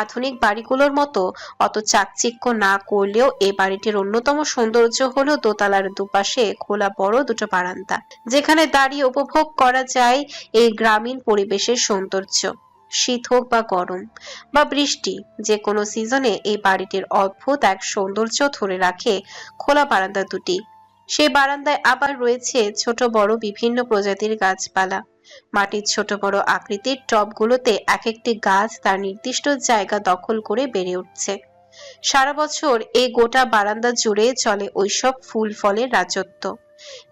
আধুনিক বাড়িগুলোর মতো অত চাকচিক্য না করলেও এই বাড়িটির অন্যতম সৌন্দর্য হলো দোতলার দুপাশে খোলা বড় দুটো বারান্দা, যেখানে দাঁড়িয়ে উপভোগ করা যায় এই গ্রামীণ পরিবেশের সৌন্দর্য। শীত হোক বা গরম বা বৃষ্টি, যে কোনো সিজনে এই বাড়িটির অদ্ভুত এক সৌন্দর্য ধরে রাখে খোলা বারান্দা দুটি। সেই বারান্দায় আবার রয়েছে ছোট বড় বিভিন্ন প্রজাতির গাছপালা। মাটির ছোট বড় আকৃতির টবগুলোতে এক একটি গাছ তার নির্দিষ্ট জায়গা দখল করে বেড়ে উঠছে। সারা বছর এই গোটা বারান্দা জুড়ে চলে ওইসব ফুল ফলের রাজত্ব।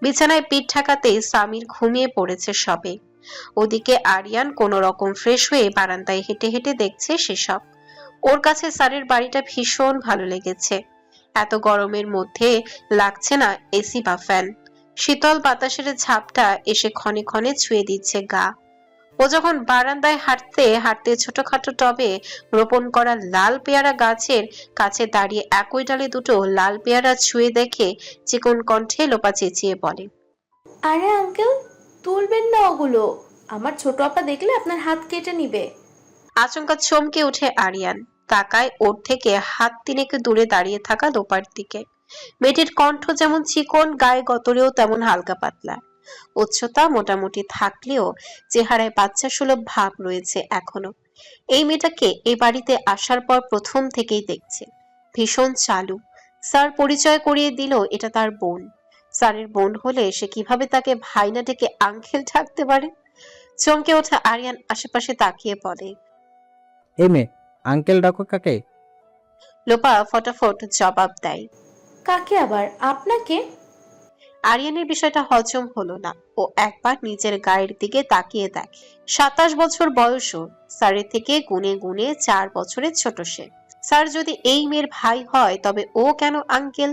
বিছানায় পিঠ ঠেকাতে সামির ঘুমিয়ে পড়েছে সবে। ওদিকে আরিয়ান কোনো রকম ফ্রেশ হয়ে বারান্দায় হেঁটে হেঁটে দেখছে সেসব। ওর কাছে স্যারের বাড়িটা ভীষণ ভালো লেগেছে। এত গরমের মধ্যে লাগছে না এসি বা ফ্যান। শীতল বাতাসের ঝাপটা এসে ক্ষণে ক্ষণে ছুঁয়ে দিচ্ছে গা। ও যখন বারান্দায় হাঁটতে হাঁটতে ছোটখাটো টবে রোপণ করা লাল পেয়ারা গাছের কাছে দাঁড়িয়ে একই ডালে দুটো লাল পেয়ারা ছুঁয়ে দেখে চিকন কণ্ঠে লোপা চেঁচিয়ে বলে, আরে আঙ্কেল, তুলবেন না ওগুলো, আমার ছোট আপা দেখলে আপনার হাত কেটে নিবে। আচমকা চমকে ওঠে আরিয়ান। তাকায় ওর থেকে হাত তিনেক দূরে দাঁড়িয়ে থাকা লোপার দিকে। মেয়েটির কণ্ঠ যেমন চিকন, গায়ে গতরেও তেমন হালকা পাতলা। উচ্চতা মোটামুটি থাকলেও চেহারায় বাচ্চা সুলভ ভাব রয়েছে এখনো। এই মেয়েটাকে এই বাড়িতে আসার পর প্রথম থেকেই দেখছে। ভীষণ চালু। স্যার পরিচয় করিয়ে দিল এটা তার বোন। স্যারের বোন হলে সে কিভাবে তাকে ভাই না ডেকে আঙ্কেল ডাকতে পারে? চমকে ওঠা আরিয়ান আশেপাশে তাকিয়ে বলে, এই মেয়ে, আঙ্কেল ডাকো কাকে? লোপা ফটাফট জবাব দেয়, কাকে আবার? আপনাকে। আরিয়ানের বিষয়টা হজম হলো না। ও একবার নিজের গায়ের দিকে তাকিয়ে দেখে। 27 বছর বয়স ওর। স্যারের থেকে গুনে গুনে 4 বছরের ছোট সে। স্যার যদি এই মেয়ের ভাই হয় তবে ও কেন আঙ্কেল?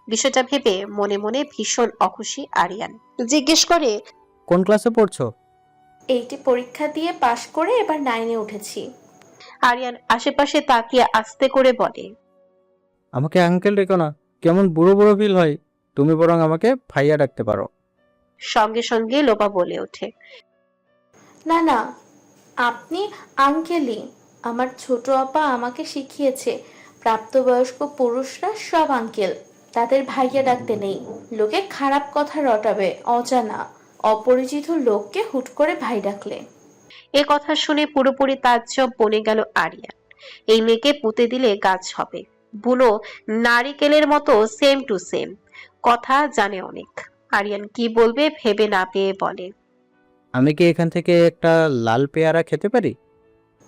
বিষয়টা ভেবে মনে মনে ভীষণ অখুশি আরিয়ান। জিজ্ঞেস করে, কোন ক্লাসে পড়ছো? এইটি পরীক্ষা দিয়ে পাশ করে এবার 9-এ উঠেছি। আরিয়ান আশেপাশে তাকিয়ে আস্তে করে বলে, আমাকে আঙ্কেল রেখো না, কেমন বুড়ো বুড়ো ফিল হয়। তুমি বরং আমাকে ভাইয়া ডাকতে পারো। সঙ্গে সঙ্গে লোপা বলে ওঠে, না না, আপনি আঙ্কেলই। আমার ছোট আপা আমাকে শিখিয়েছে প্রাপ্তবয়স্ক পুরুষরা সব আঙ্কেল, তাদের ভাইয়া ডাকতে নেই। লোকে খারাপ কথা রটাবে অজানা অপরিচিত লোককে হুট করে ভাই ডাকলে। এ কথা শুনে পুরোপুরি তাজ্জব বনে গেল আরিয়ান। এই মেয়েকে পুঁতে দিলে গাছ হবে, বুনো নারিকেলের মতো সেম টু সেম। কথা জানে অনেক। আরিয়ান কি বলবে ভেবে না পেয়ে বলে, আমি কি এখান থেকে একটা লাল পেয়ারা খেতে পারি?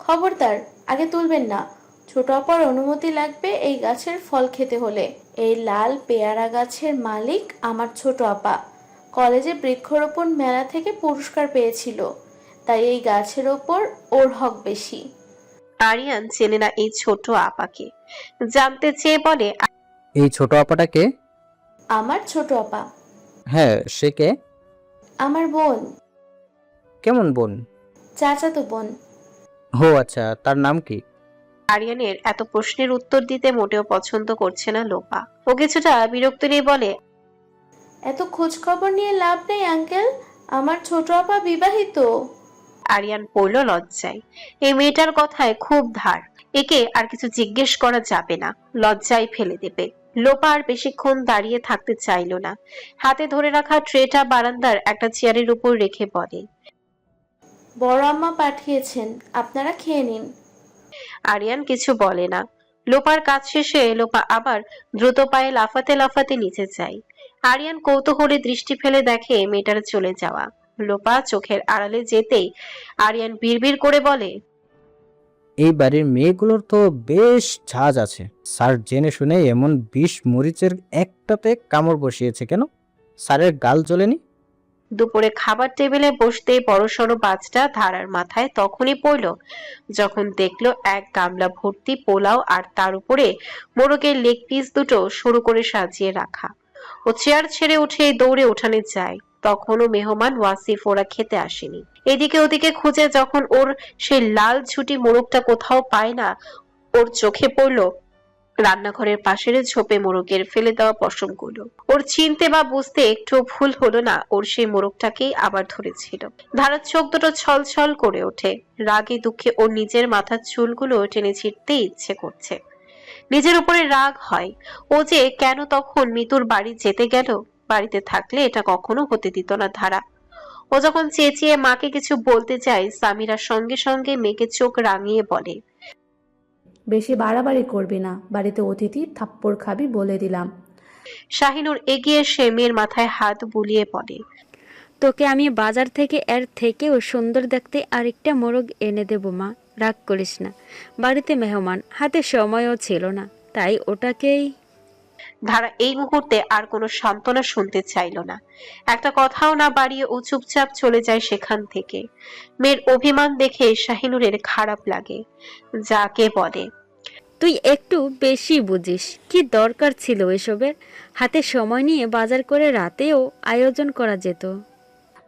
খবরদার, আগে তুলবেন না। ছোট আপার অনুমতি লাগবে এই গাছের ফল খেতে হলে। এই লাল পেয়ারা গাছের মালিক আমার ছোট আপা। কলেজে বৃক্ষরোপণ মেলা থেকে পুরস্কার পেয়েছিল, তাই এই গাছের ওপর ওর হক বেশি। আরিয়ান চেনে না এই ছোট আপাকে। জানতে চেয়ে বলে, এই ছোট আপাটা কে? আমার ছোট আপা। হ্যাঁ, সে কে? আমার বোন। কেমন বোন? চাচাতো বোন। ও আচ্ছা, তার নাম কি? আরিয়ানের এত প্রশ্নের উত্তর দিতে মোটেও পছন্দ করছে না লোপা। ও কিছুটা বিরক্ত নিয়ে বলে, এত খোঁজ খবর নিয়ে লাভ নেই আঙ্কেল, আমার ছোট আপা বিবাহিত। আরিয়ান পড়ল লজ্জায়। এই মেয়েটার কথায় খুব ধার। একে আর কিছু জিজ্ঞেস করা যাবে না, লজ্জায় ফেলে দেবে। লোপা আর বেশিক্ষণ দাঁড়িয়ে থাকতে চাইল না। হাতে ধরে রাখা ট্রেটা বারান্দার একটা চেয়ারের উপর রেখে বলে, বড় আম্মা পাঠিয়েছেন, আপনারা খেয়ে নিন। আরিয়ান কিছু বলে না। লোপার কাজ শেষে লোপা আবার দ্রুত পায়ে লাফাতে লাফাতে নিচে যায়। আরিয়ান কৌতূহলে দৃষ্টি ফেলে দেখে মেয়েটার চলে যাওয়া। লোপা চোখের আড়ালে যেতেই আরিয়ান বিড়বিড় করে বলে, এই বাড়ির মেয়েগুলোর তো বেশ ঝাঁজ আছে। স্যার জেনে শুনে এমন 20 মরিচের একটাতে কামড় বসিয়েছে কেন? স্যারের গাল জ্বলেনি? দুপুরে খাবার টেবিলে বসতেই বড়সড় বাজটা ধারার মাথায় তখনই পড়ল যখন দেখলো এক গামলা ভর্তি পোলাও আর তার উপরে মোরগের লেগ পিস দুটো সরু করে সাজিয়ে রাখা। ও চেয়ার ছেড়ে উঠে দৌড়ে উঠানে যায়। তখনও মেহমান ওয়াসিফ ওরা খেতে আসেনি। এদিকে ওদিকে খুঁজে যখন ওর সেই লাল ঝুটি মোরগটা কোথাও পায় না, ওর চোখে পড়ল রান্নাঘরের পাশের ঝোপে মোরগের ফেলে দেওয়া পশমগুলো। ওর চিনতে বা বুঝতে একটু ভুল হলো না, ওর সেই মোরগটাকেই আবার ধরেছিল। ধারার চোখ দুটো ছলছল করে ওঠে। রাগে দুঃখে ওর নিজের মাথার চুলগুলো টেনে ছিঁড়তে ইচ্ছে করছে। নিজের উপরে রাগ হয়। ও যে কেন তখন মিতুর বাড়ি যেতে গেল? বাড়িতে থাকলে এটা কখনো হতে দিত না ধারা। ও যখন চেঁচিয়ে মাকে কিছু বলতে চায়, সামিরা সঙ্গে সঙ্গে মেয়েকে চোখ রাঙিয়ে বলে, বেশি বাড়াবাড়ি করবি না, বাড়িতে অতিথি, থাপ্পড় খাবি বলে দিলাম। শাহিনুর এগিয়ে এসে মেয়ের মাথায় হাত বুলিয়ে বলে, তোকে আমি বাজার থেকে এর থেকেও সুন্দর দেখতে আরেকটা মোরগ এনে দেবো মা, রাগ করিস না। বাড়িতে মেহমান, হাতে সময়ও ছিল না, তাই ওটাকেই। ধারা এই মুহূর্তে আর কোনো সান্ত্বনা শুনতে চাইল না। একটা কথাও না বাড়িয়ে ও চুপচাপ চলে যায় সেখান থেকে। মেয়ের অভিমান দেখে শাহিনুরের খারাপ লাগে। যাকে বলে, তুই একটু বেশি বুঝিস, কি দরকার ছিল এসবের? হাতে সময় নিয়ে বাজার করে রাতেও আয়োজন করা যেত।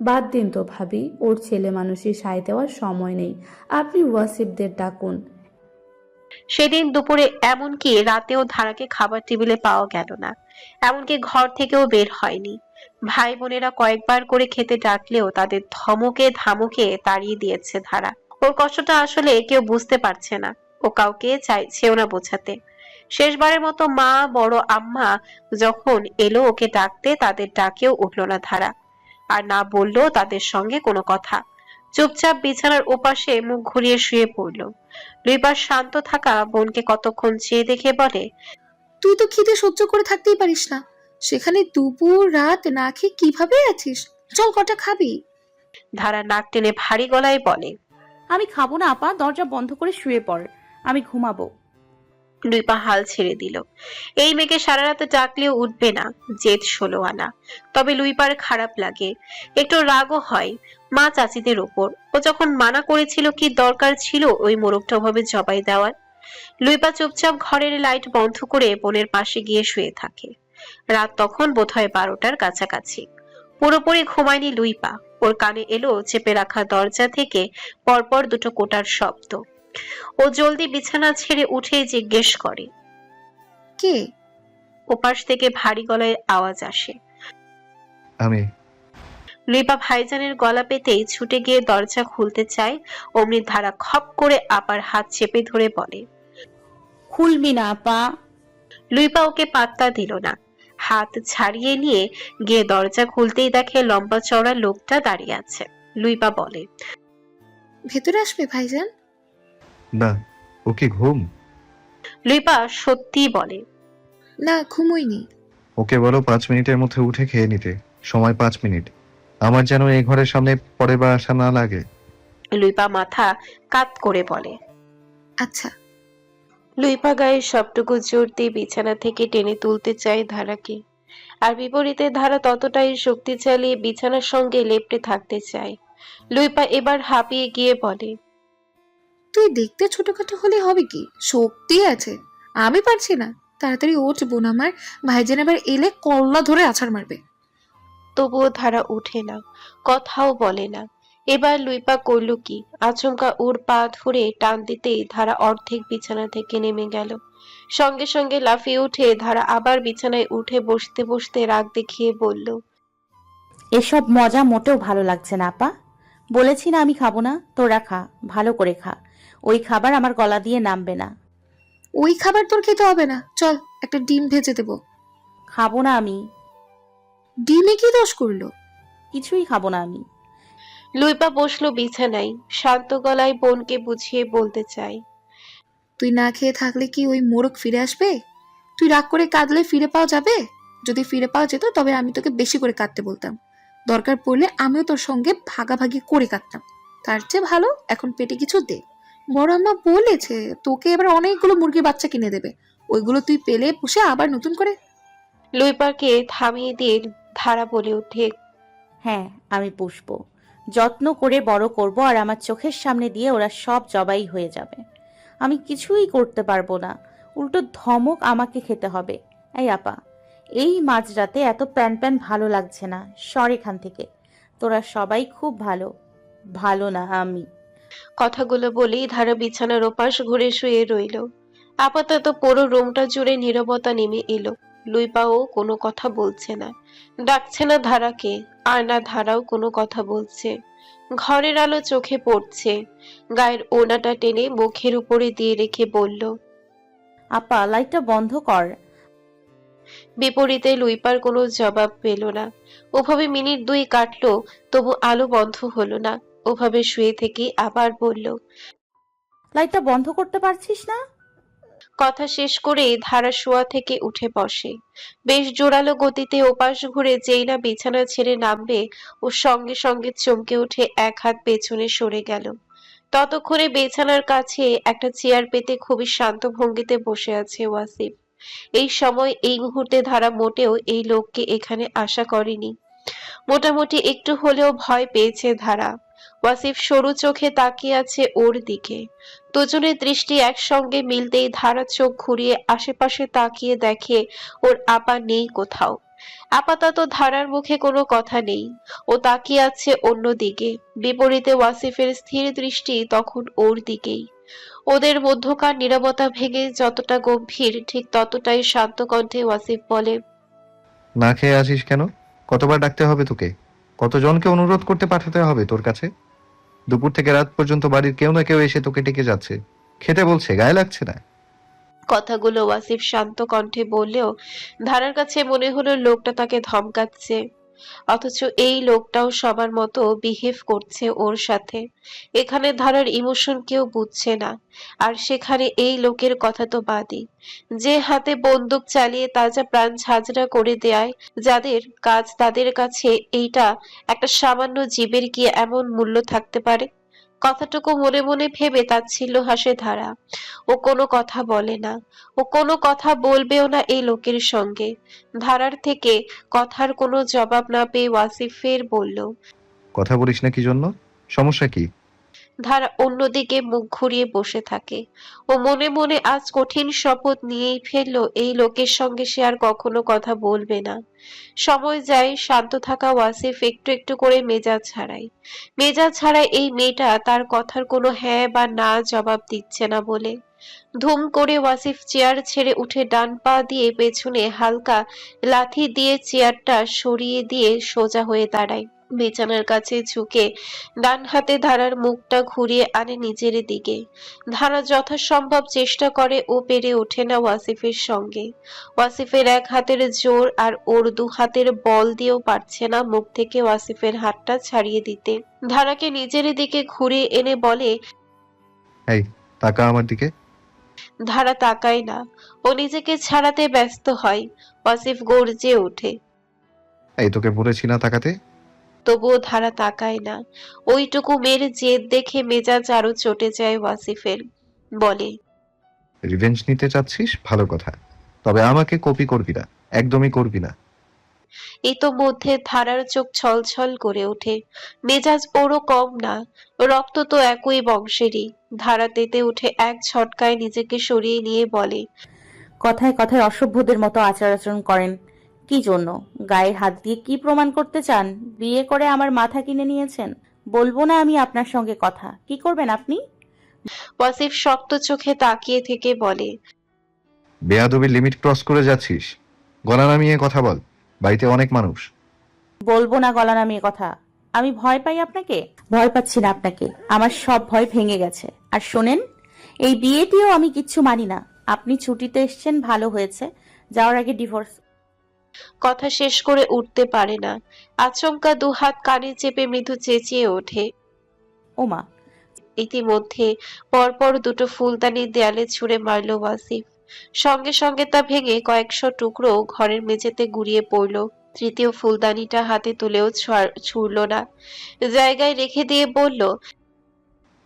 বাদ দিন তো ভাবি, ওর ছেলে মানুষই সায় দেওয়ার সময় নেই, আপনি ওয়াসিফদের ডাকুন। সেদিন দুপুরে এমনকি রাতেও ধারাকে খাবার টেবিলে পাওয়া গেল না। এমনকি ঘর থেকেও বের হয়নি। ভাই বোনেরা কয়েকবার করে খেতে ডাকলেও তাদের ধমকে ধামকে তাড়িয়ে দিয়েছে ধারা। ওর কষ্টটা আসলে কেউ বুঝতে পারছে না। ও কাউকে চাইছেও না বোঝাতে। শেষবারের মতো মা, বড় আম্মা যখন এলো ওকে ডাকতে, তাদের ডাকেও উঠল না ধারা। আর না বললো তাদের সঙ্গে কোনো কথা। চুপচাপ বিছানার ওপাশে মুখ ঘুরিয়ে শুয়ে পড়ল। লুইবার শান্ত থাকা বোনকে কতক্ষণ চেয়ে দেখে বলে, তুই তো খিদে সহ্য করে থাকতেই পারিস না, সেখানে দুপুর রাত না খেয়ে কিভাবে আছিস? চল কটা খাবি। ধারা নাক টেনে ভারী গলায় বলে, আমি খাবো না আপা, দরজা বন্ধ করে শুয়ে পড়, আমি ঘুমাবো। লুইপা হাল ছেড়ে দিল। এই মেয়েকে সারা রাত ডাকলেও উঠবে না, জেদ 16 আনা। তবে লুইপার খারাপ লাগে, একটু রাগও হয় মা চাচিদের উপর। ও যখন মানা করেছিল, কি দরকার ছিল ওই মোরগটা ভাবে জবাই দেওয়ার? লুইপা চুপচাপ ঘরের লাইট বন্ধ করে বোনের পাশে গিয়ে শুয়ে থাকে। রাত তখন বোধহয় 12টার কাছাকাছি। পুরোপুরি ঘুমায়নি লুইপা। ওর কানে এলো চেপে রাখা দরজা থেকে পরপর দুটো কোটার শব্দ। ও জলদি বিছানা ছেড়ে উঠে জিজ্ঞেস করে, কে? ওপাশ থেকে ভারী গলায় আওয়াজ আসে। আমি। লুইপা ভাইজানের গলা পেতেই ছুটে গিয়ে দরজা খুলতে চায়। অমনি ধারা খপ করে আপার হাত চেপে ধরে বলে, খুলবি না আপা। লুইপা ওকে পাত্তা দিল না। হাত ছাড়িয়ে নিয়ে গিয়ে দরজা খুলতেই দেখে লম্বা চওড়া লোকটা দাঁড়িয়ে আছে। লুইপা বলে, ভেতরে আসবে ভাইজান? না, ও কি ঘুম? লুইপা সত্যি বলে, না, ঘুমোইনি। ওকে বলো 5 মিনিটের মধ্যে উঠে খেয়ে নিতে। সময় 5 মিনিট। আমার যেন এই ঘরের সামনে পরের বার আসা না লাগে। লুইপা মাথা কাত করে বলে, আচ্ছা। লুইপা গায়ে সবটুকু জোর দিয়ে বিছানা থেকে টেনে তুলতে চায় ধারাকে। আর বিপরীতে ধারা ততটাই শক্তি চালিয়ে বিছানার সঙ্গে লেপ্টে থাকতে চায়। লুইপা এবার হাঁপিয়ে গিয়ে বলে, তুই দেখতে ছোটখাটো হলে হবে কি, শক্তি আছে। আমি পারছি না। তাড়াতাড়ি ওঠ বোন আমার, ভাইজান এবার এলে কল্লা ধরে আছাড় মারবে। তবুও ধারা উঠে না, কথাও বলে না। এবার লুইপা করল কি, আচমকা ওর পা ধরে টান দিতেই ধারা অর্ধেক বিছানা থেকে নেমে গেল। সঙ্গে সঙ্গে লাফিয়ে উঠে ধারা আবার বিছানায় উঠে বসতে বসতে রাগ দেখিয়ে বলল, এসব মজা মোটেও ভালো লাগছে না আপা। বলেছি না আমি খাবো না, তোরা খা, ভালো করে খা। ওই খাবার আমার গলা দিয়ে নামবে না। ওই খাবার তোর খেতে হবে না, চল একটা ডিম ভেজে দেবো। খাবো না আমি। ডিমে কি দোষ করলো? কিছুই খাবো না আমি। লুইপা বসলো বিছানায়, শান্ত গলায় বোনকে বুঝিয়ে বলতে চায়, তুই না খেয়ে থাকলে কি ওই মোরগ ফিরে আসবে? তুই রাগ করে কাঁদলে ফিরে পাওয়া যাবে? যদি ফিরে পাওয়া যেত তবে আমি তোকে বেশি করে কাঁদতে বলতাম। দরকার পড়লে আমিও তোর সঙ্গে ভাগাভাগি করে কাঁদতাম। তার চেয়ে ভালো এখন পেটে কিছু দে। বড় আম্মা বলেছে তোকে এবার অনেকগুলো মুরগির বাচ্চা কিনে দেবে, ওইগুলো তুই পেলে পুষে আবার নতুন করে। লুইপাকে থামিয়ে দিয়ে ধারা বলে ওঠে, হ্যাঁ, আমি পুষবো, যত্ন করে বড় করব, আর আমার চোখের সামনে দিয়ে ওরা সব জবাই হয়ে যাবে। আমি কিছুই করতে পারবো না, উল্টো ধমক আমাকে খেতে হবে। এই আপা, এই মাঝরাতে এত প্যান প্যান ভালো লাগছে না, সর এখান থেকে। তোরা সবাই খুব ভালো, ভালো না আমি। কথাগুলো বলেই ধারা বিছানার ওপাশ ঘুরে শুয়ে রইল। আপাতত পুরো রুমটা জুড়ে নীরবতা নেমে এলো। লুইপাও কোনো কথা বলছে না, ডাকছে না ধারাকে, আর না ধারাও কোনো কথা বলছে। ঘরের আলো চোখে পড়ছে। গায়ের ওড়নাটা টেনে মুখের উপরে দিয়ে রেখে বলল, আপা লাইটটা বন্ধ কর। বিপরীতে লুইপার কোনো জবাব পেল না। ওভাবে মিনিট 2 কাটলো, তবু আলো বন্ধ হলো না। ওভাবে শুয়ে থেকে আবার বলল, লাইটটা বন্ধ করতে পারছিস না? কথা শেষ করে ধারা শোয়া থেকে উঠে বসে। বেশ জোরালো গতিতে ওপাশ ঘুরে যেই না বিছানা ছেড়ে নামবে, ও সঙ্গে সঙ্গে চমকে উঠে এক হাত পেছনে সরে গেল। ততক্ষণে বিছানার কাছে একটা চেয়ার পেতে খুবই শান্ত ভঙ্গিতে বসে আছে ওয়াসিফ। এই সময় এই মুহূর্তে ধারা মোটেও এই লোককে এখানে আশা করেনি। মোটামুটি একটু হলেও ভয় পেয়েছে ধারা। ওয়াসিফ সরু চোখে তাকিয়ে আছে ওর দিকে। দুজনের দৃষ্টি একসঙ্গে মিলতেই ধারা চোখ ঘুরিয়ে আশেপাশে তাকিয়ে দেখে ওর আপা নেই কোথাও। আপাতত ধারার মুখে কোনো কথা নেই, ও তাকিয়ে আছে অন্যদিকে। বিপরীতে ওয়াসিফের স্থির দৃষ্টি তখন ওর দিকেই। ওদের মধ্যকার নীরবতা ভেঙে যতটা গম্ভীর, ঠিক ততটাই শান্ত কণ্ঠে ওয়াসিফ বলে, না খেয়ে আসিস কেন? কতবার ডাকতে হবে তোকে? কতজনকে অনুরোধ করতে পাঠাতে হবে তোর কাছে? দুপুর থেকে রাত পর্যন্ত বাড়ির কেউ না কেউ এসে তোকে ডেকে যাচ্ছে, খেতে বলছে, গায়ে লাগছে না? কথাগুলো ওয়াসিফ শান্ত কণ্ঠে বললেও ধারার কাছে মনে হলো লোকটা তাকে ধমকাচ্ছে। অথচ এই লোকটাও সবার মতো বিহেভ করছে ওর সাথে। এখানে ধারার ইমোশন কেউ বুঝছে না, আর সেখানে এই লোকের কথা তো বাদই। যে হাতে বন্দুক চালিয়ে তাজা প্রাণ ঝাঁঝরা করে দেয়, যাদের কাজ, তাদের কাছে এইটা একটা সামান্য জীবের কি এমন মূল্য থাকতে পারে? কথাটুকু মনে মনে ভেবে তাচ্ছিল্য হাসে ধারা। ও কোনো কথা বলে না, ও কোনো কথা বলবেও না এই লোকের সঙ্গে। ধারার থেকে কথার কোনো জবাব না পেয়ে ওয়াসিফ ফের বলল, কথা বলিস না কি জন্য? সমস্যা কি? ধারা অন্যদিকে মুখ ঘুরিয়ে বসে থাকে। ও মনে মনে আজ কঠিন শপথ নিয়েই ফেললো এই লোকের সঙ্গে সে আর কখনো কথা বলবে না। সময় যায়, শান্ত থাকা ওয়াসিফ একটু একটু করে মেজাজ ছাড়ায়। মেজাজ ছাড়ায় এই মেয়েটা তার কথার কোনো হ্যাঁ বা না জবাব দিচ্ছে না বলে। ধুম করে ওয়াসিফ চেয়ার ছেড়ে উঠে ডান পা দিয়ে পেছনে হালকা লাথি দিয়ে চেয়ারটা সরিয়ে দিয়ে সোজা হয়ে দাঁড়ায়। বিছানার কাছে ঝুঁকে ডান হাতে ধারার মুখটা ঘুরিয়ে আনে নিজের দিকে। ধারা যথাসম্ভব চেষ্টা করে, ও পেরে ওঠে না ওয়াসিফের সঙ্গে। ওয়াসিফের এক হাতের জোর আর ওর 2 হাতের বল দিয়েও পারছে না মুখ থেকে ওয়াসিফের হাতটা ছাড়িয়ে দিতে। ধারাকে নিজের দিকে ঘুরিয়ে এনে বলে, এই তাকা আমার দিকে। ধারা তাকায় না, ও নিজেকে ছাড়াতে ব্যস্ত হয়। ওয়াসিফ গর্জে ওঠে, এই তোকে বলেছি না তাকাতে? তবুও ধারা তাকায় না। ওইটুকু মেয়ের জেদ দেখে মেজাজ আরো চটে যায় ওয়াসিফের। বলে, রিভেঞ্জ নিতে চাচ্ছিস? ভালো কথা, তবে আমাকে কপি করবি না, একদমই করবি না। ইতোমধ্যে ধারার চোখ ছলছল করে ওঠে। মেজাজ ওরও কম না, রক্ত তো একই বংশেরই। ধারা তেতে উঠে এক ঝটকায় নিজেকে সরিয়ে নিয়ে বলে, কথায় কথায় অসভ্যদের মতো আচার আচরণ করেন কি জন্য? গায়ে হাত দিয়ে কি প্রমাণ করতে চান? বিয়ে করে আমার মাথা কিনে নিয়েছেন। বলবো না আমি আপনার সঙ্গে কথা? কি করবেন আপনি? ওয়াসিফ শক্ত চোখে তাকিয়ে থেকে বলে, বেয়াদবির লিমিট ক্রস করে যাচ্ছিস। গলা নামিয়ে কথা বল, বাড়িতে অনেক মানুষ। বলবো না গলা নামিয়ে কথা। আমি ভয় পাই আপনাকে? ভয় পাচ্ছি না আপনাকে, আমার সব ভয় ভেঙে গেছে। আর শোনেন, এই বিয়েটিও আমি কিচ্ছু মানি না। আপনি ছুটিতে এসছেন, ভালো হয়েছে। যাওয়ার আগে ডিভোর্স। কথা শেষ করে উঠতে পারে না। আচমকা 2 হাত কানে চেপে মৃদু চেঁচিয়ে ওঠে। ওমা! ইতিমধ্যে পরপর 2টো ফুলদানি দেয়ালে ছুঁড়ে মারল ওয়াসিফ। সঙ্গে সঙ্গে তা ভেঙে কয়েকশো টুকরো ঘরের মেঝেতে গুড়িয়ে পড়ল। তৃতীয় ফুলদানিটা হাতে তুলেও ছুড়ল না, জায়গায় রেখে দিয়ে বলল,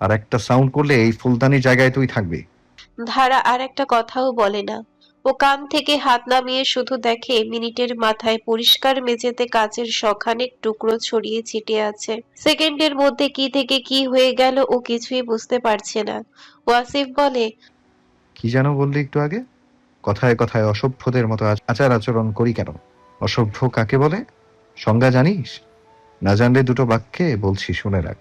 আর একটা সাউন্ড করলে এই ফুলদানি জায়গায় তুই থাকবি। ধারা আর একটা কথাও বলে না। ও কান থেকে হাত নামিয়ে শুধু দেখে মিনিটের মাথায় পরিষ্কার মেঝেতে কাচের শখানেক টুকরো ছড়িয়ে ছিটিয়ে আছে। সেকেন্ডের মধ্যে কি থেকে কি হয়ে গেল ও কিছুই বুঝতে পারছে না। ওয়াসিফ বলে, কি যেন বললি একটু আগে? কথায় কথায় অসভ্যদের মতো আচার আচরণ করি কেন? অসভ্য কাকে বলে সংজ্ঞা জানিস? না জানলে 2টো বাক্যে বলছি শুনে রাখ।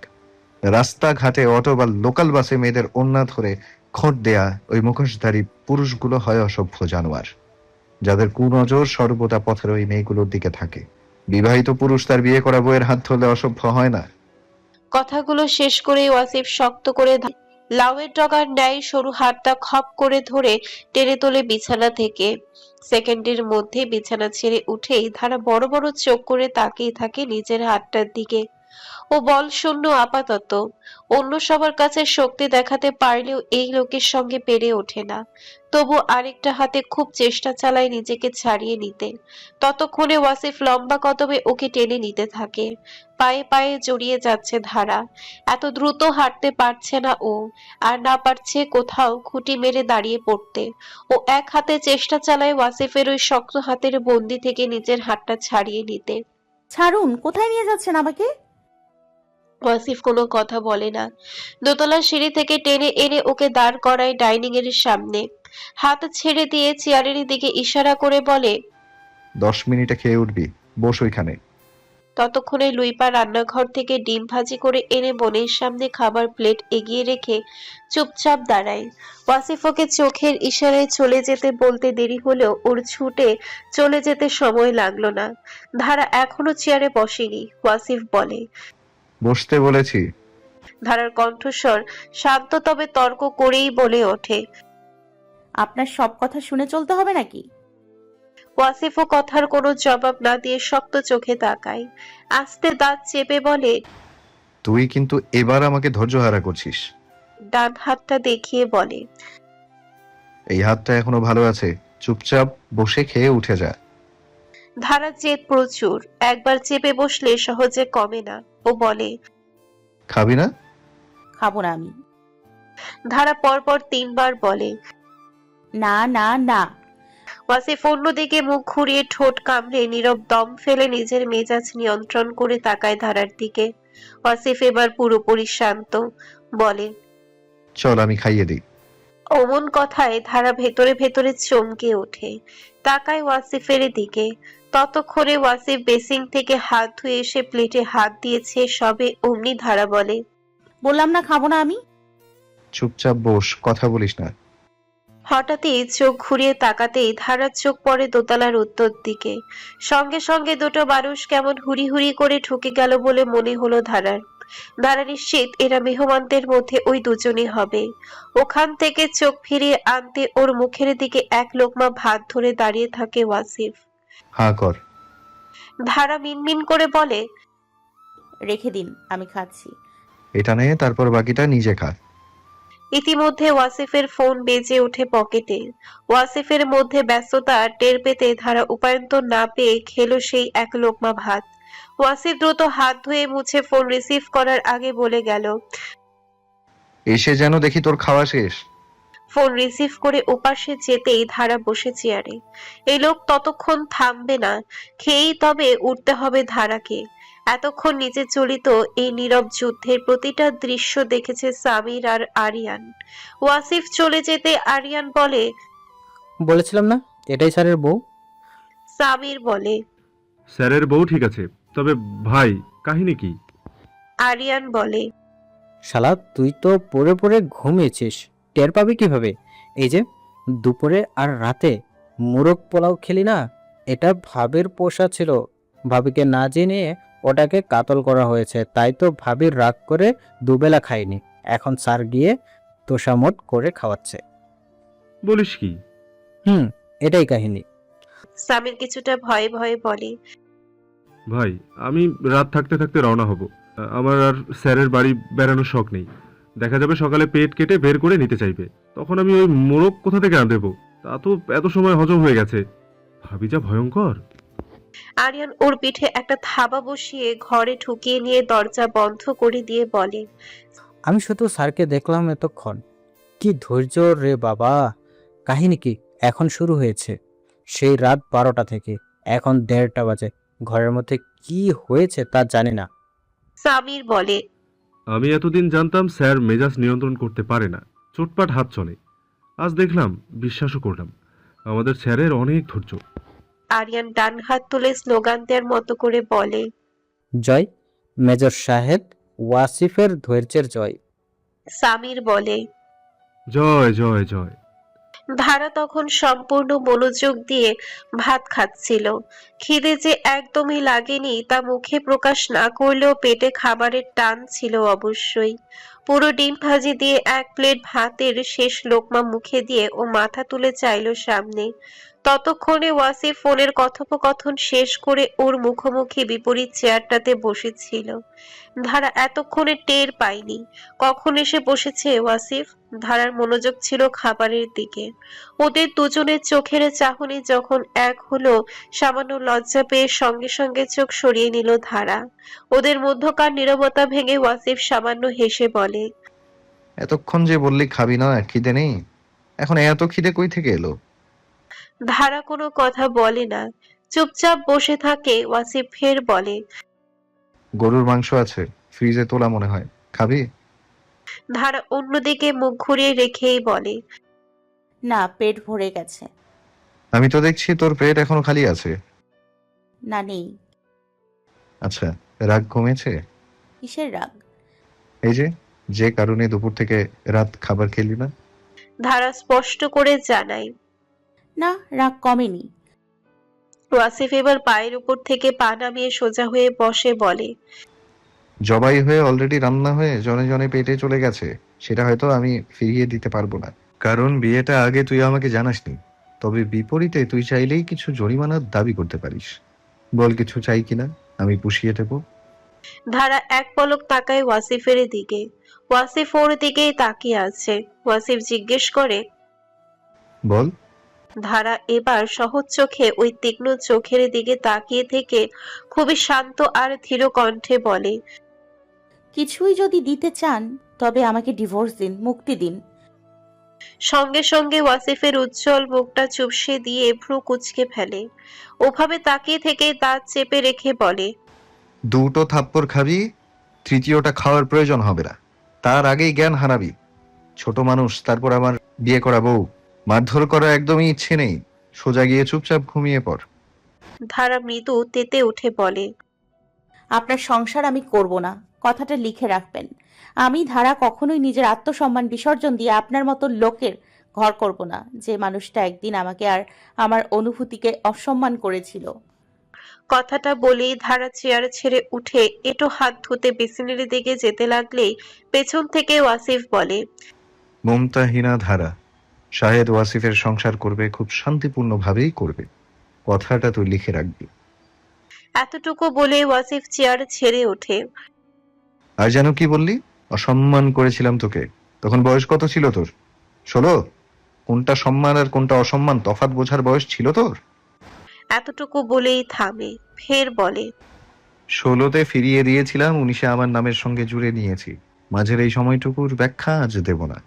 রাস্তাঘাটে অটো বা লোকাল বাসে মেয়েদের ওড়না ধরে খোঁট দেয়া ওই মুখোশধারী পুরুষগুলো হয় অসভ্য জানোয়ার, যাদের কুনজর সর্বদা পথের ওই মেয়েগুলোর দিকে থাকে। বিবাহিত পুরুষ তার বিয়ে করা বউয়ের হাত ধরলে অসভ্য হয় না। কথাগুলো শেষ করে ওয়াসিফ শক্ত করে লাউয়ের ডগার ন্যায় সরু হাতটা খপ করে ধরে টেনে তোলে বিছানা থেকে। সেকেন্ডের মধ্যে বিছানা ছেড়ে উঠেই ধারা বড় বড় চোখ করে তাকিয়ে থাকে নিজের হাতটার দিকে। ও বল শূন্য আপাতত, অন্য সবার কাছে শক্তি দেখাতে পারলেও এই লোকের সঙ্গে পেরে ওঠে না। তবু আরেকটা হাতে খুব চেষ্টা চালায় নিজেকে ছাড়িয়ে নিতে। ততক্ষণে ওয়াসিফ লম্বা কদমে ওকে টেনে নিতে থাকে। পায়ে পায়ে জড়িয়ে যাচ্ছে ধারা। এত দ্রুত হাঁটতে পারছে না ও, আর না পারছে কোথাও খুঁটি মেরে দাঁড়িয়ে পড়তে। ও এক হাতে চেষ্টা চালায় ওয়াসিফের ওই শক্ত হাতের বন্দি থেকে নিজের হাতটা ছাড়িয়ে নিতে। ছাড়ুন, কোথায় নিয়ে যাচ্ছেন আমাকে? ওয়াসিফ কোনো কথা বলে না। দোতলার সিঁড়ি থেকে টেনে এনে ওকে দাঁড় করায় ডাইনিং এর সামনে। হাত ছেড়ে দিয়ে চেয়ারের দিকে ইশারা করে বলে, 10 মিনিটে খেয়ে উঠবি, বস ওইখানে। ততক্ষণে লুইপা রান্নাঘর থেকে ডিম ভাজি করে এনে বোনের সামনে খাবার প্লেট এগিয়ে রেখে চুপচাপ দাঁড়ায়। ওয়াসিফ ওকে চোখের ইশারায় চলে যেতে বলতে দেরি হলেও ওর ছুটে চলে যেতে সময় লাগলো না। ধারা এখনো চেয়ারে বসেনি। ওয়াসিফ বলে, বসতে বলেছি। ধারার কণ্ঠস্বর শান্ত তবে তর্ক করেই বলে ওঠে। আপনার সব কথা শুনে চলতে হবে নাকি? ওয়াসিফও কথার কোনো জবাব না দিয়ে শক্ত চোখে তাকায়। আস্তে দাঁত চেপে বলে, তুই কিন্তু এবার আমাকে ধৈর্যহারা করছিস। ডান হাতটা দেখিয়ে বলে, এই হাতটা এখনো ভালো আছে, চুপচাপ বসে খেয়ে উঠে যা। ধারা জেদ প্রচুর, একবার চেপে বসলে সহজে কমে না। ও বলে, খাবি না? খাবো না আমি। ধারা পরপর 3 বার বলে। না না না। ওয়াসিফ অন্যদিকে মুখ ঘুরিয়ে ঠোঁট কামড়ে নীরব দম ফেলে নিজের মেজাজ নিয়ন্ত্রণ করে তাকায় ধারার দিকে। ওয়াসিফ এবার পুরোপুরি শান্ত, বলে, চল আমি খাইয়ে দিই। অমন কথায় ধারা ভেতরে ভেতরে চমকে ওঠে, তাকায় ওয়াসিফের দিকে। ততক্ষণে ওয়াসিফ বেসিং থেকে হাত ধুয়ে এসে প্লেটে হাত দিয়েছে সবে, অমনি ধারা বলে, বললাম না খাবো না আমি। চুপচাপ বস, কথা বলিস না। হঠাৎই চোখ ঘুরিয়ে তাকাতেই ধারার চোখ পড়ে দোতলার উত্তর দিকে। সঙ্গে সঙ্গে দুটো মানুষ কেমন হুড়ি হুড়ি করে ঢুকে গেল বলে মনে হলো ধারার। ধারা নিশ্চিত এরা মেহমানদের মধ্যে ওই দুজনই হবে। ওখান থেকে চোখ ফিরিয়ে আনতে ওর মুখের দিকে এক লোকমা ভাত ধরে দাঁড়িয়ে থাকে ওয়াসিফ। হা কর। ধারা মিনমিন করে বলে, রেখে দিন, আমি খাচ্ছি। এটা নে, তারপর বাকিটা নিজে খা। ইতিমধ্যে ওয়াসিফের ফোন বেজে ওঠে পকেটে। ওয়াসিফের মধ্যে ব্যস্ততা টের পেতে ধারা উপায়ন্তর না পেয়ে খেলো সেই এক লোকমা ভাত। ওয়াসিফ দ্রুত হাত ধুয়ে মুছে ফোন রিসিভ করার আগে বলে গেল, এসে যেন দেখি তোর খাওয়া শেষ। ফোন রিসিভ করে ওপাশে যেতেই ধারা বসে চেয়ারে। এই লোক ততক্ষণ থামবে না, খেয়েই তবে উঠতে হবে ধারাকে। এতক্ষণ নিচে চলিত এই নীরব যুদ্ধের প্রতিটা দৃশ্য দেখেছে সামির আর আরিয়ান। ওয়াসিফ চলে যেতে আরিয়ান বলে, বলেছিলাম না এটাই স্যারের বউ। সামির বলে, স্যারের বউ ঠিক আছে, তবে ভাই কাহিনী কি? আরিয়ান বলে, শালা তুই তো পড়ে পড়ে ঘুমিয়েছিস, টের পাবি কিভাবে? এই যে দুপুরে আর রাতে মোরগ পোলাও খেলি না, এটা ভাবির পোষা ছিল। ভাবিকে না জেনে ওটাকে কাতল করা হয়েছে, তাই তো ভাবির রাগ করে দুবেলা খাইনি। এখন স্যার গিয়ে তোষামোদ করে খাওয়াচ্ছে। বলিস কি? এটাই কাহিনী। সামির কিছুটা ভয়ে ভয়ে বলে, ভাই আমি রাত থাকতে থাকতে রওনা হব। আমার আর স্যারের বাড়ি বেড়ানোর শখ নেই। দেখা যাবে সকালে পেট কেটে বের করে নিতে চাইবে, তখন আমি ওই মোরগ কোথা থেকে আনতে দেবো? তা তো এত সময় হজম হয়ে গেছে। ভাবি যা ভয়ঙ্কর। আরিয়ান ওর পিঠে একটা থাবা বসিয়ে ঘরে ঢুকিয়ে নিয়ে দরজা বন্ধ করে দিয়ে বলে, আমি শুধু স্যারকে দেখলাম এতক্ষণ, কি ধৈর্য রে বাবা। কাহিনী কি এখন শুরু হয়েছে, সেই রাত 12টা থেকে এখন 1:30 বাজে। ঘরের মধ্যে কি হয়েছে তা জানি না। সামির বলে, আমি এতদিন জানতাম স্যার মেজাজ নিয়ন্ত্রণ করতে পারে না, চোটপাট হাত চলে। আজ দেখলাম, বিশ্বাসও করলাম, আমাদের স্যারের অনেক ধৈর্য। আরিয়ান ডান হাত তুলে স্লোগান দেওয়ার মতো করে বলে, জয় মেজর সাহেব ওয়াসিফের ধৈর্যের জয়। সামির বলে, জয় জয় জয়। ধারা তখন সম্পূর্ণ মনোযোগ দিয়ে ভাত খাচ্ছিল। খিদে যে একদমই লাগেনি তা মুখে প্রকাশ না করলেও পেটে খাবারের টান ছিল অবশ্যই। পুরো ডিম ভাজি দিয়ে এক প্লেট ভাতের শেষ লোকমা মুখে দিয়ে ও মাথা তুলে চাইলো সামনে। ততক্ষণে ওয়াসিফ ফোনের কথোপকথন শেষ করে ওর মুখোমুখি বিপরীত চেয়ারটাতে বসেছিল। ধারা এতক্ষণে টের পায়নি কখন এসে বসেছে ওয়াসিফ। ধারার মনোযোগ ছিল খাবারের দিকে। ওদের দুজনের চোখের চাহনি যখন এক হলো, সামান্য লজ্জা পেয়ে সঙ্গে সঙ্গে চোখ সরিয়ে নিল ধারা। ওদের মধ্যকার নীরবতা ভেঙে ওয়াসিফ সামান্য হেসে বলে, এতক্ষণ যে বললি খাবি না, খিদে নেই, এখন এত খিদে কই থেকে এলো? ধারা কোনো কথা বলে না, চুপচাপ বসে থাকে। ওয়াসিফ ফের বলে, গরুর মাংস আছে, ফ্রিজে তোলা মনে হয়, খাবি? ধারা অন্যদিকে মুখ ঘুরিয়ে রেখেই বলে, না, পেট ভরে গেছে। আমি তো দেখছি তোর পেট এখনো খালি আছে। না, নেই। আচ্ছা, রাগ কমেছে? কিসের রাগ? এই যে যে কারণে দুপুর থেকে রাত খাবার খেলি না। ধারা স্পষ্ট করে জানায়। না, রাগ কমেনি। ওয়াসিফ এবার পায়ের উপর থেকে পা নামিয়ে সোজা হয়ে বসে বলে, জবাই হয়ে অলরেডি রান্না হয়ে জনে জনে পেটে চলে গেছে, সেটা হয়তো আমি ফিরিয়ে দিতে পারবো না, কারণ বিয়েটা আগে তুই আমাকে জানাসনি। তবে বিপরীতে তুই চাইলেই কিছু জরিমানার দাবি করতে পারিস। বল কিছু চাই কিনা, আমি পুষিয়ে দেব। ধারা এক পলক তাকায় ওয়াসিফের দিকে। ওয়াসিফ ওর দিকেই তাকিয়ে আছে। ওয়াসিফ জিজ্ঞেস করে, বল। ধারা এবার সহজ চোখে ওই তীক্ষ্ণ চোখের দিকে তাকিয়ে থেকে খুবই শান্ত আর ধীর কণ্ঠে বলে, কিছুই যদি দিতে চান তবে আমাকে ডিভোর্স দিন, মুক্তি দিন। সঙ্গে সঙ্গে ওয়াসিফের উজ্জ্বল মুখটা চুপসে দিয়ে ভ্রু কুঁচকে ফেলে। ওভাবে তাকিয়ে থেকে দাঁত চেপে রেখে বলে, দুটো থাপ্পড় খাবি, তৃতীয়টা খাওয়ার প্রয়োজন হবে না, তার আগেই জ্ঞান হারাবি। ছোট মানুষ, তারপর আমার বিয়ে করা বউ, মারধর করা একদমই ইচ্ছে নেই, সোজা গিয়ে চুপচাপ ঘুমিয়ে পড়। ধারা মৃদু তেতে উঠে বলে, আপনার সংসার আমি করব না, কথাটা লিখে রাখবেন। আমি ধারা কখনোই নিজের আত্মসম্মান বিসর্জন দিয়ে আপনার মতো লোকের ঘর করব না, যে মানুষটা একদিন আমাকে আর আমার অনুভূতিকে অসম্মান করেছিল। কথাটা বলেই ধারা চেয়ার ছেড়ে উঠে এটো হাত ধুতে বেসিনের দিকে যেতে লাগলেই পেছন থেকে ওয়াসিফ বলে, মমতাহীনা ধারা শাহেদ ওয়াসিফের সংসার করবে, খুব শান্তিপূর্ণ ভাবেই করবে, কথাটা তুই লিখে রাখবি। এতটুকু বলে ওয়াসিফ চেয়ার ছেড়ে ওঠে। আর যেন কি বললি? অসম্মান করেছিলাম তোকে, তখন বয়স কত ছিল তোর? 16? কোনটা সম্মান আর কোনটা অসম্মান তফাৎ বোঝার বয়স ছিল তোর? এতটুকু বলেই থামে, ফের বলে, 16তে ফিরিয়ে দিয়েছিলাম, 19-এ আমার নামের সঙ্গে জুড়ে নিয়েছি, মাঝের এই সময়টুকুর ব্যাখ্যা আজ দেব না।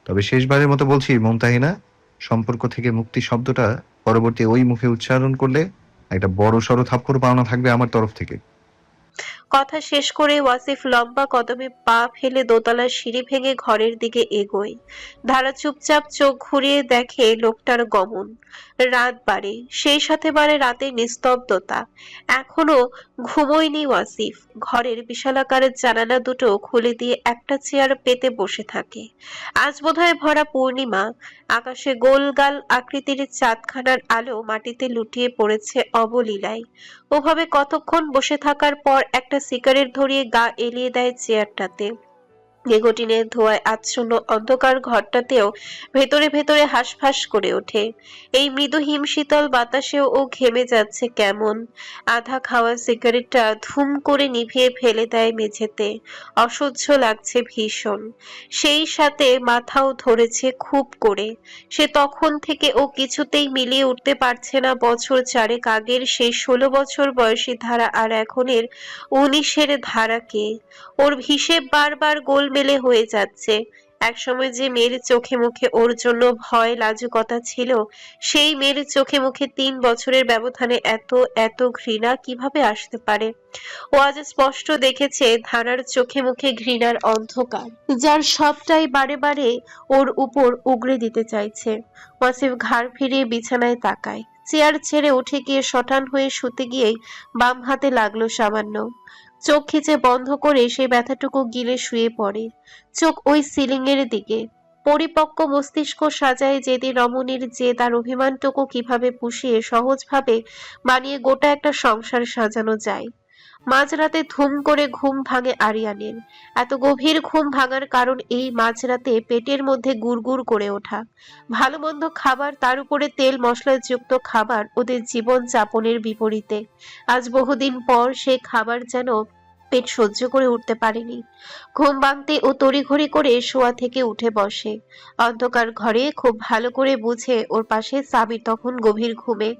তবে শেষবারের মতো বলছি মমতাহিনা, সম্পর্ক থেকে মুক্তি শব্দটা পরবর্তী ওই মুখে উচ্চারণ করলে একটা বড় সড়ো থাপ্পড় পাওনা থাকবে আমার তরফ থেকে। কথা শেষ করে ওয়াসিফ লম্বা কদমে পা ফেলে দোতলার সিঁড়ি ভেঙে ঘরের দিকে এগোয়। ধারা চুপচাপ চোখ ঘুরিয়ে দেখে লোকটার গমন। রাত বাড়ে, সেই সাথে বাড়ে রাতের নিস্তব্ধতা। এখনো ঘুমোয়নি ওয়াসিফ। ঘরের বিশালাকারের জানালা দুটো খুলে দিয়ে একটা চেয়ার পেতে বসে থাকে। আজ বোধহয় ভরা পূর্ণিমা। আকাশে গোলগাল আকৃতির চাঁদখানার আলো মাটিতে লুটিয়ে পড়েছে অবলীলায়। ওভাবে কতক্ষণ বসে থাকার পর একটা সিগারেট ধরিয়ে গা এলিয়ে দেয় চেয়ারটাতে। নিকোটিনের ধোঁয়ায় আচ্ছন্ন অন্ধকার ঘরটাতেও ভেতরে ভেতরে হাঁসফাঁস করে ওঠে। এই মৃদু হিমশীতল বাতাসেও ও ঘেমে যাচ্ছে কেমন। আধা খাওয়া সিগারেটটা ধুম করে নিভিয়ে ফেলে দেয় মেঝেতে। অসহ্য লাগছে ভীষণ, সেই সাথে মাথাও ধরেছে খুব করে। সে তখন থেকে ও কিছুতেই মিলিয়ে উঠতে পারছে না বছর চারেক আগের সেই 16 বছর বয়সী ধারা আর এখনের 19-এর ধারাকে। ওর হিসেব বারবার গোলমেলে হয়ে যাচ্ছে। একসময় যে মেয়ের চোখে মুখে ওর জন্য ভয় লাজুকতা ছিল, সেই মেয়ের চোখে মুখে 3 বছরের ব্যবধানে এত এত ঘৃণা কিভাবে আসতে পারে। ও আজ স্পষ্ট দেখেছে ধারার চোখে মুখে ঘৃণার অন্ধকার, যার সবটাই বারে বারে ওর উপর উগরে দিতে চাইছে। ওয়াসিফ ঘাড় ফিরিয়ে বিছানায় তাকায়। চেয়ার ছেড়ে উঠে গিয়ে শটান হয়ে শুতে গিয়েই বাম হাতে লাগলো সামান্য। চোখ খিচে বন্ধ করে সেই ব্যথাটুকু গিলে শুয়ে পড়ে, চোখ ওই সিলিং এর দিকে। পরিপক্ক মস্তিষ্ক সাজায় যেদিন রমণীর জেদ আর অভিমানটুকু কিভাবে পুষিয়ে সহজভাবে বানিয়ে গোটা একটা সংসার সাজানো যায়। মাঝরাতে ধুম করে ঘুম ভাঙে আরিয়ানের। এত গভীর ঘুম ভাঙার কারণ এই মাঝরাতে পেটের মধ্যে গুড়গুড় করে ওঠা। ভালো মন্দ খাবার, তার উপরে তেল মশলাযুক্ত খাবার ওদের জীবন যাপনের বিপরীতে। আজ বহুদিন পর সে খাবার যেন পেট সহ্য করে উঠতে পারেনি। ঘুম ভাঙতে ও তড়িঘড়ি করে শোয়া থেকে উঠে বসে। অন্ধকার ঘরে খুব ভালো করে বুঝে ওর পাশে সাবির তখন গভীর ঘুমে।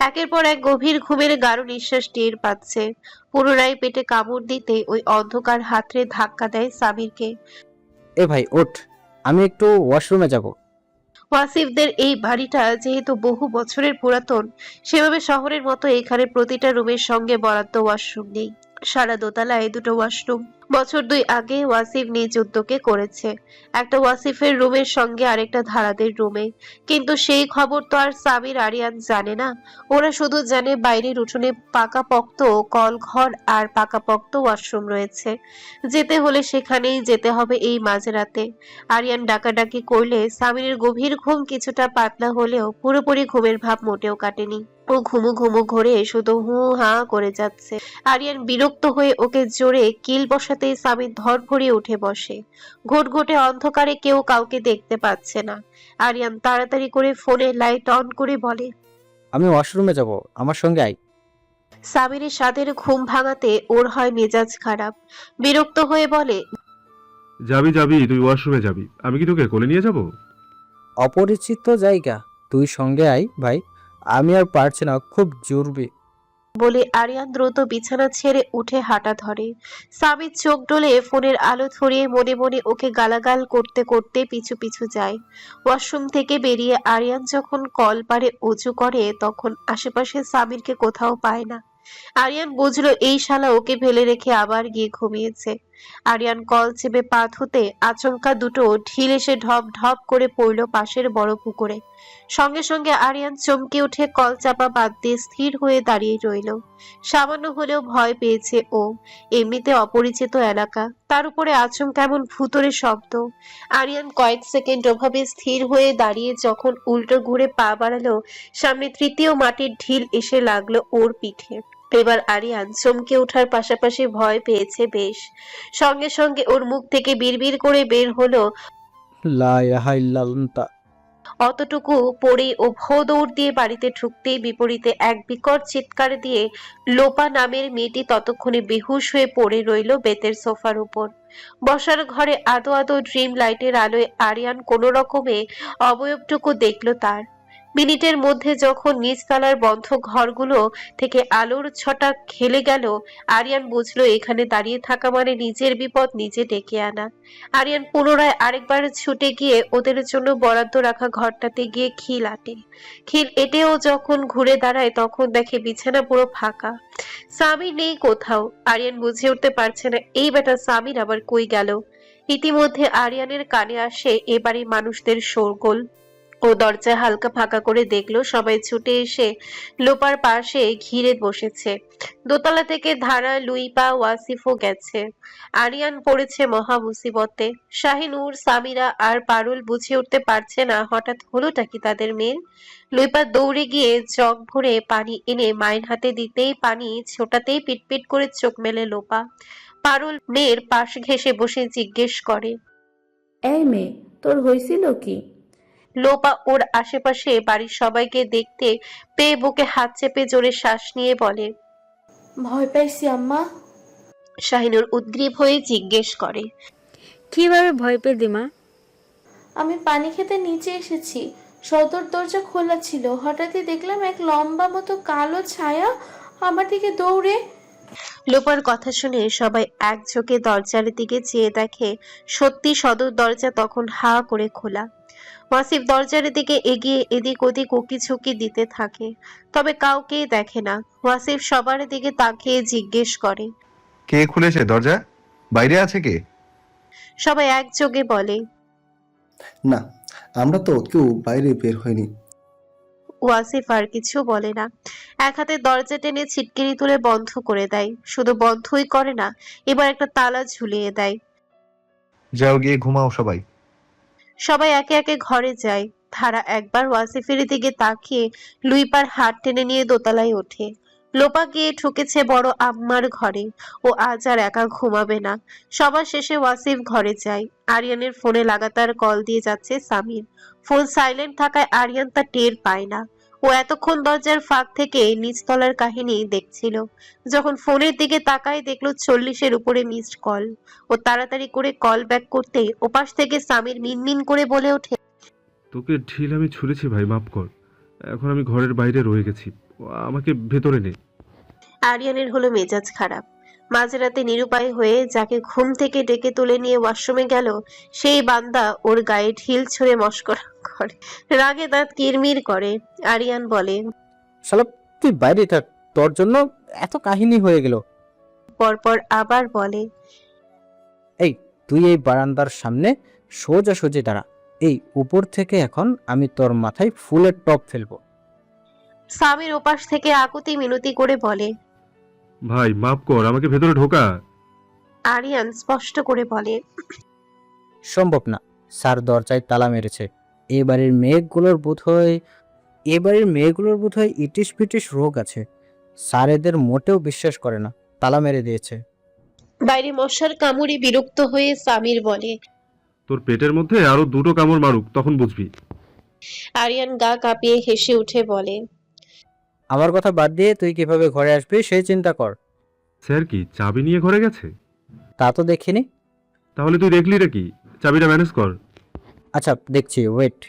একের পর এক গভীর ঘুমের গাঢ় নিঃশ্বাস টের পাচ্ছে। পুনরায় পেটে কামড় দিতে ওই অন্ধকার হাতড়ে ধাক্কা দেয় সাবিরকে। এ ভাই ওঠ, আমি একটু ওয়াশরুমে যাব। ওয়াসিফদের এই বাড়িটা যেহেতু বহু বছরের পুরাতন, সেভাবে শহরের মতো এখানে প্রতিটা রুমের সঙ্গে বরাদ্দ ওয়াশরুম নেই। সারা দোতলায় দুটো ওয়াশরুম বছর 2 আগে ওয়াসিফ নিজ উদ্যোগে করেছে। একটা ওয়াসিফের রুমের সঙ্গে আরেকটা ধারাদের রুমে। কিন্তু সেই খবর তো আর সাবির আরিয়ান জানে না। ওরা শুধু জানে বাইরের উঠোনে পাকাপোক্ত কল ঘর আর পাকাপোক্ত ওয়াশরুম রয়েছে। যেতে হলে সেখানেই যেতে হবে এই মাঝরাতে। আরিয়ান ডাকাডাকি করলে সামিরের গভীর ঘুম কিছুটা পাতলা হলেও পুরোপুরি ঘুমের ভাব মোটেও কাটেনি। ও ঘুমু ঘুমু ঘরে শুধু হু হা করে যাচ্ছে। আরিয়ান বিরক্ত হয়ে ওকে জোরে কিল বসাতেই সামির ধড়ফড়িয়ে উঠে বসে। ঘুটঘুটে অন্ধকারে কেউ কাউকে দেখতে পাচ্ছে না। আরিয়ান তাড়াতাড়ি করে ফোনে লাইট অন করে বলে, আমি ওয়াশরুমে যাব, আমার সঙ্গে আয়। সামিরের সাদের ঘুম ভাঙাতে ওর হয় মেজাজ খারাপ। বিরক্ত হয়ে বলে, যাবি যাবি, তুই ওয়াশরুমে যাবি, আমি কি তোকে কোলে নিয়ে যাব? অপরিচিত জায়গা, তুই সঙ্গে আয় ভাই, আমি আর পারছি না, খুব জরুরি। বলে আরিয়ান দ্রুত বিছানা ছেড়ে উঠে হাঁটা ধরে। সামির চোখ ডলে ফোনের আলো ধরিয়ে মনে মনে ওকে গালাগাল করতে করতে পিছু পিছু যায়। ওয়াশরুম থেকে বেরিয়ে আরিয়ান যখন কল পারে উঁচু করে, তখন আশেপাশে সামিরকে কোথাও পায় না। আরিয়ান বুঝলো এই শালা ওকে ফেলে রেখে আবার গিয়ে ঘুমিয়েছে। আরিয়ান কল চেপে পা ধুতে আচমকা দুটো ঢিল এসে ঢপ ঢপ করে পড়ল পাশের বড় পুকুরে। সঙ্গে সঙ্গে আরিয়ান চমকে উঠে কল চাপা বাদ দিয়ে স্থির হয়ে দাঁড়িয়ে রইল। সামান্য হলেও ভয় পেয়েছে ও। এমনিতে অপরিচিত এলাকা, তার উপরে আচমকা এমন ভুতুড়ে শব্দ। আরিয়ান কয়েক সেকেন্ড ওভাবে স্থির হয়ে দাঁড়িয়ে যখন উল্টো ঘুরে পা বাড়ালো, সামনে তৃতীয় মাটির ঢিল এসে লাগলো ওর পিঠে। এবার আরিয়ান চমকে ওঠার পাশাপাশি ভয় পেয়েছে বেশ। সঙ্গে সঙ্গে ওর মুখ থেকে বিড়বিড় করে বের হলো, লা ইলাহা ইল্লাল্লাহ। অতটুকু পড়ে ও ভো দৌড় দিয়ে বাড়িতে ঢুকতেই বিপরীতে এক বিকট চিৎকার দিয়ে লোপা নামের মেয়েটি ততক্ষণে বেহুশ হয়ে পড়ে রইল বেতের সোফার উপর। বসার ঘরে আদো আদো ড্রিম লাইটের আলোয় আরিয়ান কোনো রকমে অবয়বটুকু দেখলো তার। মিনিটের মধ্যে যখন নিচতলার বন্ধ ঘরগুলো থেকে আলোর ছটা খেলে গেল, আরিয়ান বুঝলো এখানে দাঁড়িয়ে থাকা মানে নিজের বিপদ নিজে ডেকে আনা। আরিয়ান পুনরায় আরেকবার ছুটে গিয়ে ওদের জন্য বরাদ্দ রাখা ঘরটাতে গিয়ে খিল আটে। খিল এটেও যখন ঘুরে দাঁড়ায় তখন দেখে বিছানা পুরো ফাঁকা। সামির নেই কোথাও। আরিয়ান বুঝে উঠতে পারছে না এই বেটা সামির আবার কই গেল। ইতিমধ্যে আরিয়ানের কানে আসে এবারে মানুষদের শোরগোল। ও দরজা হালকা ফাঁকা করে দেখলো সবাই ছুটে এসে লোপার পাশে ঘিরে বসেছে। দোতলা থেকে ধারা, লুইপা, ওয়াসিফও গেছে। আরিয়ান পড়েছে মহা মুসিবতে। শাহিনুর, সামিরা আর পারুল বুঝে উঠতে পারছে না হঠাৎ হলোটা কি তাদের মেয়ের। লুইপা দৌড়ে গিয়ে জগ ভরে পানি এনে মায়ের হাতে দিতেই পানি ছোটাতেই পিটপিট করে চোখ মেলে লোপা। পারুল মেয়ের পাশ ঘেঁষে বসে জিজ্ঞেস করে, এই মেয়ে, তোর হয়েছিল কি? লোপা ওর আশেপাশে বাড়ির সবাইকে দেখতে পেয়ে বুকে হাত চেপে জোরে শ্বাস নিয়ে বলে। ভয় পাইছি আম্মা। শাহিনুর উদ্গ্রীব হয়ে জিজ্ঞেস করে, কিভাবে ভয় পেলি মা? আমি পানি খেতে নিচে এসেছি, সদর দরজা খোলা ছিল, হঠাৎই দেখলাম এক লম্বা মতো কালো ছায়া আমার দিকে দৌড়ে। লোপার কথা শুনে সবাই একঝোঁকে দরজার দিকে চেয়ে দেখে সত্যি সদর দরজা তখন হা করে খোলা। ওয়াসিফ দরজার দিকে এগিয়ে এদিক ওদিক উকি ঝুঁকি দিতে থাকে, তবে কাউকেই দেখে না। ওয়াসিফ সবার দিকে তাকিয়ে জিজ্ঞেস করে, কে খুলেছে দরজা? বাইরে আছে কে? সবাই একযোগে বলে, না, আমরা তো কেউ বাইরে বের হয়নি। ওয়াসিফ আর কিছু বলে না। এক হাতে দরজা টেনে ছিটকিনি তুলে বন্ধ করে দেয়। শুধু বন্ধই করে না, এবার একটা তালা ঝুলিয়ে দেয়। যাও গিয়ে ঘুমাও সবাই। সবাই একে একে ঘরে যায়। তারা একবার ওয়াসিফের দিকে তাকিয়ে লুইপার হাত টেনে নিয়ে দোতলায় ওঠে। লোপা গিয়ে ঠুকেছে বড় আম্মার ঘরে। ও আজ আর একা ঘুমাবে না। সবার শেষে ওয়াসিফ ঘরে যায়। আরিয়ানের ফোনে লাগাতার কল দিয়ে যাচ্ছে সামির। ফোন সাইলেন্ট থাকায় আরিয়ান তা টের পায় না। ও এতক্ষণ দরজার ফাঁক থেকে নিচতলার কাহিনী দেখছিল। যখন ফোনের দিকে তাকায় দেখলো 40-এর উপরে মিসড কল। ও তাড়াতাড়ি করে কল ব্যাক করতেই ওপাশ থেকে সামির মিনমিন করে বলে ওঠে, তোকে ঢিল আমি ছুঁড়েছি ভাই, মাফ কর। এখন আমি ঘরের বাইরে রয়ে গেছি, আমাকে ভেতরে নে। আরিয়ানের হলো মেজাজ খারাপ। মাঝরাতে নিরুপায় হয়ে যাকে ঘুম থেকে ডেকে তুলে নিয়ে ওয়াশরুমে গেল, সেই বান্দা ওর গায়ে ঢিল ছুঁড়ে মস্করা করে। রাগে দাঁত কিরমির করে। আরিয়ান বলে, শালা তুই বাইরে থাক, তোর জন্য এত কাহিনী হয়ে গেল। পরপর আবার বলে, এই তুই এই বারান্দার সামনে সোজা সোজা দাঁড়া। এই উপর থেকে এখন আমি তোর মাথায় ফুলের টপ ফেলবো। সামির ওপাশ থেকে আকুতি মিনতি করে বলে। ভাই মাফ কর, আমাকে ভেতরে ঢোকা। আরিয়ান স্পষ্ট করে বলে, সম্ভব না, স্যার দরজায় তালা মেরেছে। এবারের মেয়েগুলোর বোধ হয় ইটিস পিটিস রোগ আছে। স্যার এদের মোটেও বিশ্বাস করে না, তালা মেরে দিয়েছে। বাইরে মশার কামড়ে বিরক্ত হয়ে সামির বলে। তোর পেটের মধ্যে আরো 2টো কামড় মারুক, তখন বুঝবি। আরিয়ান গা কাঁপিয়ে হেসে উঠে বলে, আমার কথা বাদ দিয়ে তুই কিভাবে ঘরে আসবি সেই চিন্তা কর। স্যার কি চাবি নিয়ে ঘরে গেছে? তা তো দেখিনি। তাহলে তুই দেখলি রে কি? চাবিটা ম্যানেজ কর। আচ্ছা দেখছি, ওয়েট।